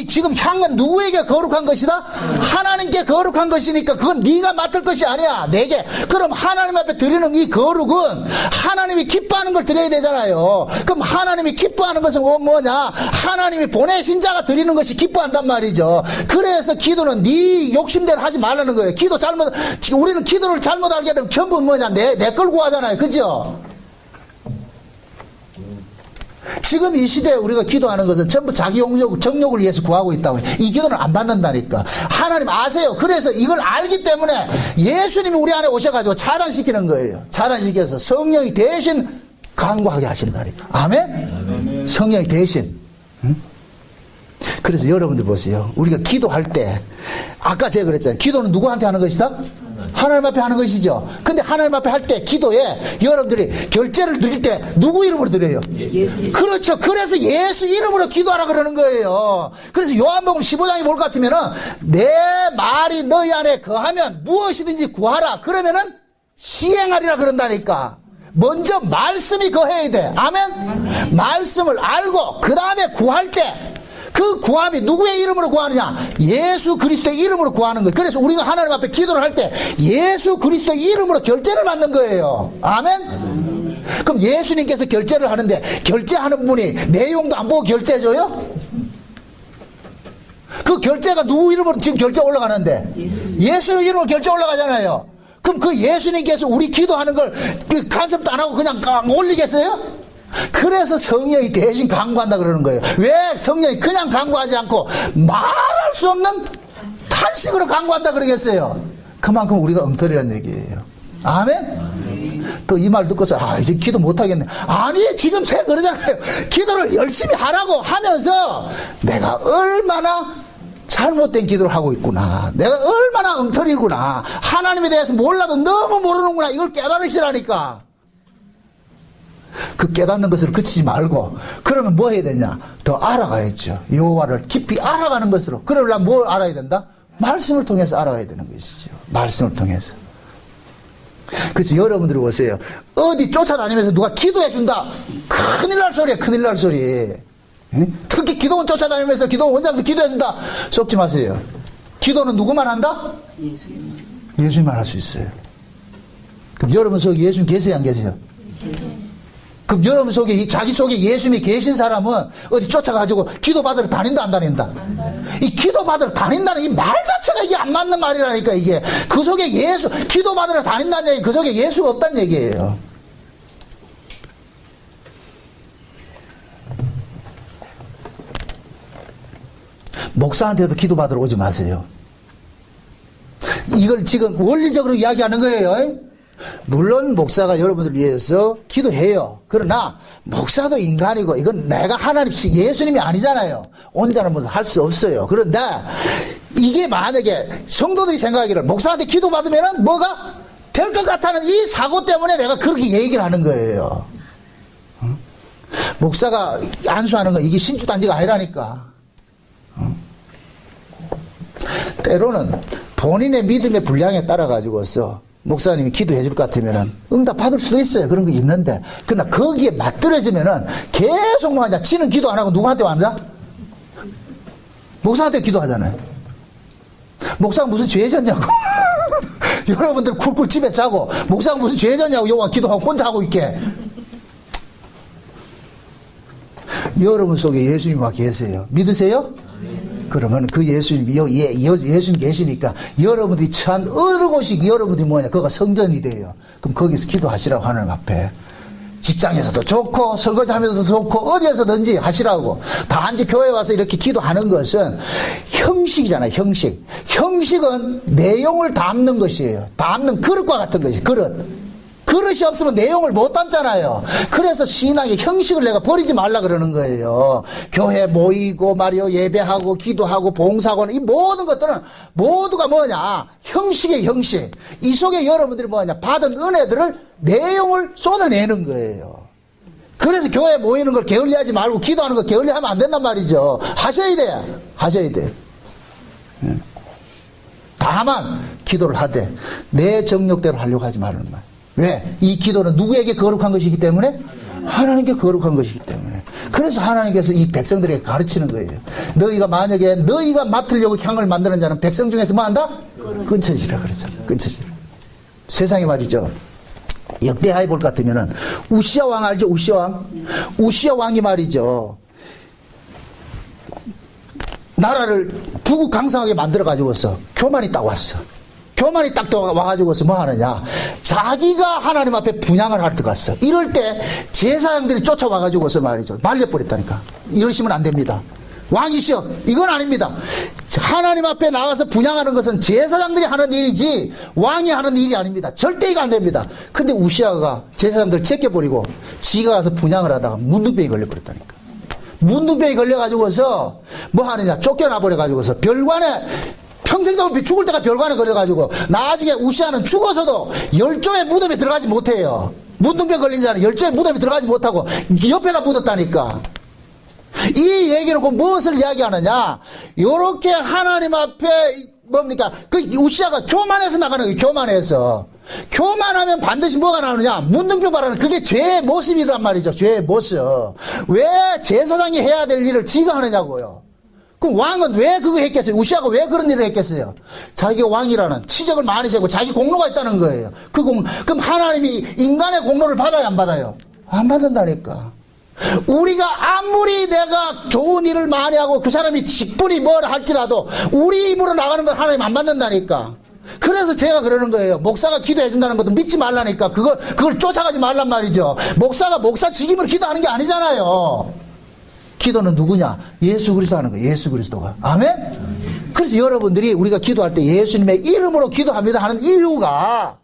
지금 향은 누구에게 거룩한 것이다? 하나님께 거룩한 것이니까 그건 네가 맡을 것이 아니야. 내게. 그럼 하나님 앞에 드리는 이 거룩은 하나님이 기뻐하는 걸 드려야 되잖아요. 그럼 하나님이 기뻐하는 것은 뭐냐? 하나님이 보내신 자가 드리는 것이 기뻐한단 말이죠. 그래서 기도는 네 욕심대로 하지 말라는 거예요. 우리는 기도를 잘못 알게 되면 전부 뭐냐? 내 걸 구하잖아요. 그죠? 지금 이 시대에 우리가 기도하는 것은 전부 자기 정욕을 위해서 구하고 있다고. 이 기도는 안 받는다니까. 하나님 아세요. 그래서 이걸 알기 때문에 예수님이 우리 안에 오셔가지고 차단시키는 거예요. 차단시켜서 성령이 대신 간구하게 하신다니까. 아멘? 성령이 대신. 응? 그래서 여러분들 보세요. 우리가 기도할 때 아까 제가 그랬잖아요. 기도는 누구한테 하는 것이다? 하나님 앞에 하는 것이죠. 근데 하나님 앞에 할 때 기도에 여러분들이 결제를 드릴 때 누구 이름으로 드려요? 그렇죠. 그래서 예수 이름으로 기도하라 그러는 거예요. 그래서 요한복음 15장이 뭘 같으면은 내 말이 너희 안에 거하면 무엇이든지 구하라. 그러면은 시행하리라 그런다니까. 먼저 말씀이 거해야 돼. 아멘? 말씀을 알고 그 다음에 구할 때 그 구함이 누구의 이름으로 구하느냐? 예수 그리스도의 이름으로 구하는 거예요. 그래서 우리가 하나님 앞에 기도를 할 때 예수 그리스도의 이름으로 결제를 받는 거예요. 아멘? 그럼 예수님께서 결제를 하는데 결제하는 분이 내용도 안 보고 결제해줘요? 그 결제가 누구 이름으로 지금 결제 올라가는데? 예수 이름으로 결제 올라가잖아요. 그럼 그 예수님께서 우리 기도하는 걸 간섭도 안 하고 그냥 올리겠어요? 그래서 성령이 대신 강구한다 그러는 거예요. 왜 성령이 그냥 강구하지 않고 말할 수 없는 탄식으로 강구한다 그러겠어요? 그만큼 우리가 엉터리라는 얘기예요. 아멘? 또 이 말 듣고서 이제 기도 못하겠네. 아니 지금 제가 그러잖아요. 기도를 열심히 하라고 하면서 내가 얼마나 잘못된 기도를 하고 있구나. 내가 얼마나 엉터리구나. 하나님에 대해서 몰라도 너무 모르는구나. 이걸 깨달으시라니까. 그 깨닫는 것으로 그치지 말고 그러면 뭐 해야 되냐? 더 알아가야죠. 여호와를 깊이 알아가는 것으로. 그러려면 뭘 알아야 된다? 말씀을 통해서 알아가야 되는 것이죠. 말씀을 통해서. 그래서 여러분들이 보세요. 어디 쫓아다니면서 누가 기도해 준다. 큰일 날 소리야. 큰일 날 소리. 특히 기도원 쫓아다니면서 기도원 원장도 기도해 준다. 속지 마세요. 기도는 누구만 한다? 예수님만 할 수 있어요. 그럼 여러분 속에 예수님 계세요 안 계세요? 그럼 여러분 속에 자기 속에 예수님이 계신 사람은 어디 쫓아가지고 기도 받으러 다닌다 안 다닌다? 이 기도 받으러 다닌다는 이 말 자체가 이게 안 맞는 말이라니까. 이게 그 속에 예수 기도 받으러 다닌다는 얘기, 그 속에 예수가 없다는 얘기예요. 목사한테도 기도 받으러 오지 마세요. 이걸 지금 원리적으로 이야기하는 거예요. 물론 목사가 여러분들을 위해서 기도해요. 그러나 목사도 인간이고 이건 내가 하나님 예수님이 아니잖아요. 온전한 분은 할 수 없어요. 그런데 이게 만약에 성도들이 생각하기를 목사한테 기도 받으면 뭐가 될 것 같다는 이 사고 때문에 내가 그렇게 얘기를 하는 거예요. 목사가 안수하는 건 이게 신주단지가 아니라니까. 때로는 본인의 믿음의 분량에 따라 가지고서 목사님이 기도해 줄 것 같으면은 응답 받을 수도 있어요. 그런 거 있는데, 그러나 거기에 맞들어지면은 계속 뭐 하냐? 지는 기도 안 하고 누구한테 왔나? 목사한테 기도하잖아요. 목사가 무슨 죄 졌냐고. 여러분들 쿨쿨 집에 자고 목사가 무슨 죄 졌냐고 여호와 기도하고 혼자 하고 있게. 여러분 속에 예수님이 와 계세요. 믿으세요? 그러면 그 예수님이 예수님 계시니까 여러분들이 처한 어느 곳이 여러분들이 뭐냐? 그거가 성전이 돼요. 그럼 거기서 기도하시라고 하나님 앞에. 직장에서도 좋고 설거지하면서도 좋고 어디에서든지 하시라고. 단지 교회 와서 이렇게 기도하는 것은 형식이잖아요. 형식. 형식은 내용을 담는 것이에요. 담는 그릇과 같은 것이 그릇. 그릇이 없으면 내용을 못 담잖아요. 그래서 신앙의 형식을 내가 버리지 말라 그러는 거예요. 교회 모이고 말이요, 예배하고 기도하고 봉사하고 이 모든 것들은 모두가 뭐냐? 형식의 형식. 이 속에 여러분들이 뭐냐? 받은 은혜들을 내용을 쏟아내는 거예요. 그래서 교회 모이는 걸 게을리하지 말고 기도하는 걸 게을리하면 안 된단 말이죠. 하셔야 돼요. 하셔야 돼요. 다만 기도를 하되 내 정욕대로 하려고 하지 말라는 말. 왜? 이 기도는 누구에게 거룩한 것이기 때문에? 하나님께 거룩한 것이기 때문에. 그래서 하나님께서 이 백성들에게 가르치는 거예요. 너희가 만약에 너희가 맡으려고 향을 만드는 자는 백성 중에서 뭐 한다? 끊쳐지라 그러잖아. 끊쳐지라. 세상에 말이죠. 역대하에 볼 것 같으면은 우시아 왕 알죠? 우시아 왕? 우시아 왕이 말이죠. 나라를 부국강성하게 만들어 가지고서 교만이 딱 왔어. 교만이 딱 와가지고서 뭐 하느냐? 자기가 하나님 앞에 분향을 할 때 갔어. 이럴 때 제사장들이 쫓아와가지고서 말이죠. 말려버렸다니까. 이러시면 안 됩니다. 왕이시여, 이건 아닙니다. 하나님 앞에 나가서 분향하는 것은 제사장들이 하는 일이지 왕이 하는 일이 아닙니다. 절대 이거 안 됩니다. 근데 우시아가 제사장들 제껴버리고 지가 가서 분향을 하다가 문둥병이 걸려버렸다니까. 문둥병이 걸려가지고서 뭐 하느냐? 쫓겨나버려가지고서 별관에 평생적으로 죽을 때가 별관에 걸려가지고 나중에 우시아는 죽어서도 열조의 무덤에 들어가지 못해요. 문둥병 걸린 자는 열조의 무덤에 들어가지 못하고 옆에다 묻었다니까. 이 얘기는 그 무엇을 이야기하느냐? 요렇게 하나님 앞에 뭡니까? 그 우시아가 교만해서 나가는 거예요. 교만해서. 교만하면 반드시 뭐가 나오느냐? 문둥병 바라는 그게 죄의 모습이란 말이죠. 죄의 모습. 왜 제사장이 해야 될 일을 지가 하느냐고요. 그럼 왕은 왜 그거 했겠어요? 우시아가 왜 그런 일을 했겠어요? 자기가 왕이라는 치적을 많이 세고 자기 공로가 있다는 거예요. 그럼 하나님이 인간의 공로를 받아요, 안 받아요? 안 받는다니까. 우리가 아무리 내가 좋은 일을 많이 하고 그 사람이 직분이 뭘 할지라도 우리 입으로 나가는 걸 하나님 안 받는다니까. 그래서 제가 그러는 거예요. 목사가 기도해 준다는 것도 믿지 말라니까. 그걸 쫓아가지 말란 말이죠. 목사가 목사 직임으로 기도하는 게 아니잖아요. 기도는 누구냐? 예수 그리스도 하는 거예요. 예수 그리스도가. 아멘? 그래서 여러분들이 우리가 기도할 때 예수님의 이름으로 기도합니다 하는 이유가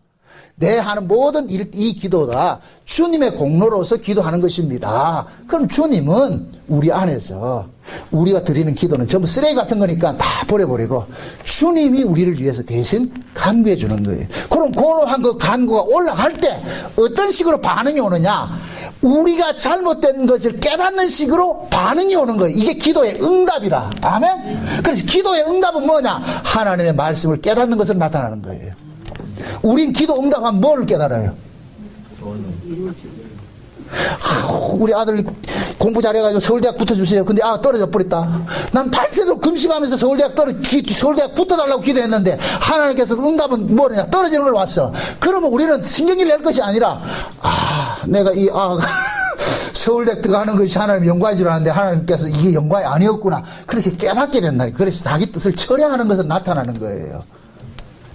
내 하는 모든 이 기도가 주님의 공로로서 기도하는 것입니다. 그럼 주님은 우리 안에서 우리가 드리는 기도는 전부 쓰레기 같은 거니까 다 버려버리고 주님이 우리를 위해서 대신 간구해 주는 거예요. 그럼 그러한 그 간구가 올라갈 때 어떤 식으로 반응이 오느냐? 우리가 잘못된 것을 깨닫는 식으로 반응이 오는 거예요. 이게 기도의 응답이라. 아멘? 그래서 기도의 응답은 뭐냐? 하나님의 말씀을 깨닫는 것으로 나타나는 거예요. 우린 기도 응답하면 뭘 깨달아요? 우리 아들 공부 잘해가지고 서울대학 붙어주세요. 근데 떨어져 버렸다. 난 8세로 금식하면서 서울대학 붙어달라고 기도했는데 하나님께서 응답은 뭐냐? 떨어지는 걸 왔어. 그러면 우리는 신경질 낼 것이 아니라 내가 이 서울대학 들어가는 것이 하나님 영광인 줄 아는데 하나님께서 이게 영광이 아니었구나. 그렇게 깨닫게 된다니까. 그래서 자기 뜻을 철회하는 것은 나타나는 거예요.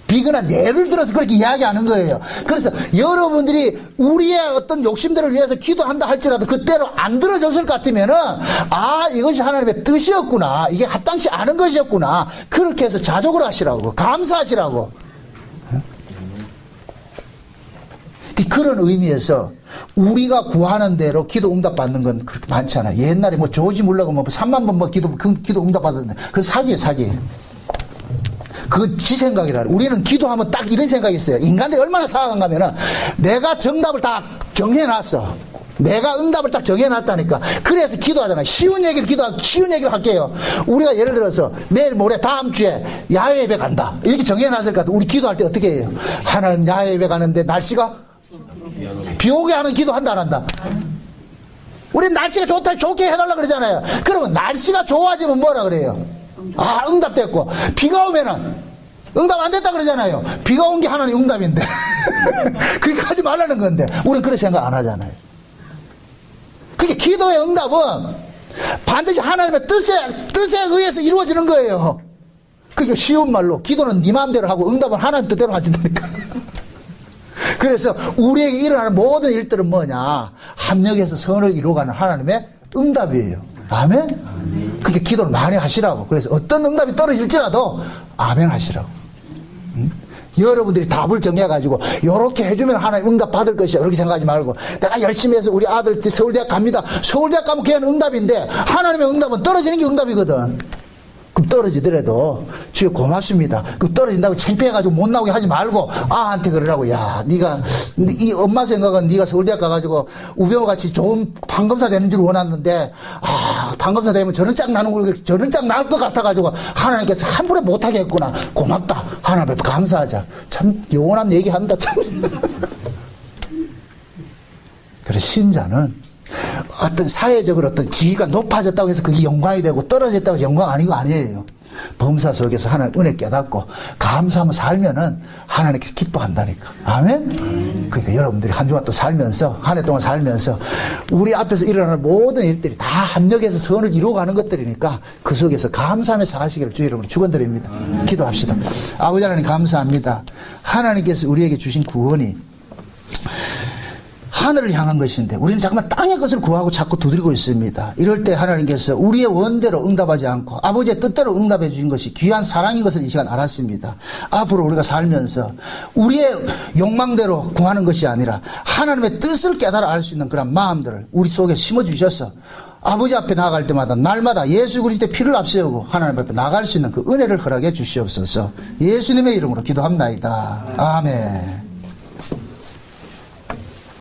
비근한 예를 들어서 그렇게 이야기하는 거예요. 그래서 여러분들이 우리의 어떤 욕심들을 위해서 기도한다 할지라도 그때로 안 들어줬을 것 같으면은 이것이 하나님의 뜻이었구나. 이게 합당치 않은 것이었구나. 그렇게 해서 자족을 하시라고. 감사하시라고. 그런 의미에서 우리가 구하는 대로 기도 응답 받는 건 그렇게 많지 않아요. 옛날에 조지 물러가 3만 번 기도 응답 받았는데 그건 사기예요, 사기. 그건 지 생각이라. 우리는 기도하면 딱 이런 생각이 있어요. 인간들이 얼마나 사악한가 하면은 내가 정답을 다 정해놨어. 내가 응답을 딱 정해놨다니까. 그래서 기도하잖아요. 쉬운 얘기를 할게요. 우리가 예를 들어서 내일 모레 다음 주에 야외 예배 간다. 이렇게 정해놨을 것 같아. 우리 기도할 때 어떻게 해요? 하나님 야외 예배 가는데 날씨가 비 오게 하는 기도한다, 안 한다? 우리 날씨가 좋게 해달라 그러잖아요. 그러면 날씨가 좋아지면 뭐라 그래요? 응답됐고, 비가 오면은 응답 안 됐다 그러잖아요. 비가 온 게 하나님 응답인데. 그렇게 하지 말라는 건데, 우리는 그런 생각 안 하잖아요. 그게 기도의 응답은 반드시 하나님의 뜻에 의해서 이루어지는 거예요. 그게 쉬운 말로, 기도는 네 마음대로 하고 응답은 하나님 뜻대로 하진다니까. 그래서 우리에게 일어나는 모든 일들은 뭐냐? 합력해서 선을 이루어가는 하나님의 응답이에요. 아멘? 그게 기도를 많이 하시라고. 그래서 어떤 응답이 떨어질지라도 아멘 하시라고. 여러분들이 답을 정해가지고 요렇게 해주면 하나님 응답 받을 것이야. 그렇게 생각하지 말고 내가 열심히 해서 우리 아들 서울대학 갑니다. 서울대학 가면 걔는 응답인데 하나님의 응답은 떨어지는 게 응답이거든. 그럼 떨어지더라도 주여 고맙습니다. 그럼 떨어진다고 창피해가지고 못 나오게 하지 말고 아한테 그러라고. 야, 네가 이 엄마 생각은 네가 서울대학 가가지고 우병우 같이 좋은 판검사 되는 줄 원했는데 판검사 되면 저런 짝 나올 것 같아가지고 하나님께서 함부로 못하게 했구나. 고맙다. 하나님 앞에 감사하자. 참 영원한 얘기한다. 참. 그래 신자는 어떤 사회적으로 어떤 지위가 높아졌다고 해서 그게 영광이 되고 떨어졌다고 해서 영광 아니에요. 범사 속에서 하나님 은혜 깨닫고 감사하며 살면은 하나님께서 기뻐한다니까. 아멘? 그러니까 여러분들이 한 주간 또 살면서 한 해 동안 살면서 우리 앞에서 일어나는 모든 일들이 다 합력해서 선을 이루어가는 것들이니까 그 속에서 감사하며 사시기를 주의 이름으로 축원드립니다. 기도합시다. 아버지 하나님 감사합니다. 하나님께서 우리에게 주신 구원이 하늘을 향한 것인데 우리는 자꾸만 땅의 것을 구하고 자꾸 두드리고 있습니다. 이럴 때 하나님께서 우리의 원대로 응답하지 않고 아버지의 뜻대로 응답해 주신 것이 귀한 사랑인 것을 이 시간 알았습니다. 앞으로 우리가 살면서 우리의 욕망대로 구하는 것이 아니라 하나님의 뜻을 깨달아 알 수 있는 그런 마음들을 우리 속에 심어주셔서 아버지 앞에 나아갈 때마다 날마다 예수 그리스도의 피를 앞세우고 하나님 앞에 나아갈 수 있는 그 은혜를 허락해 주시옵소서. 예수님의 이름으로 기도합나이다. 아멘.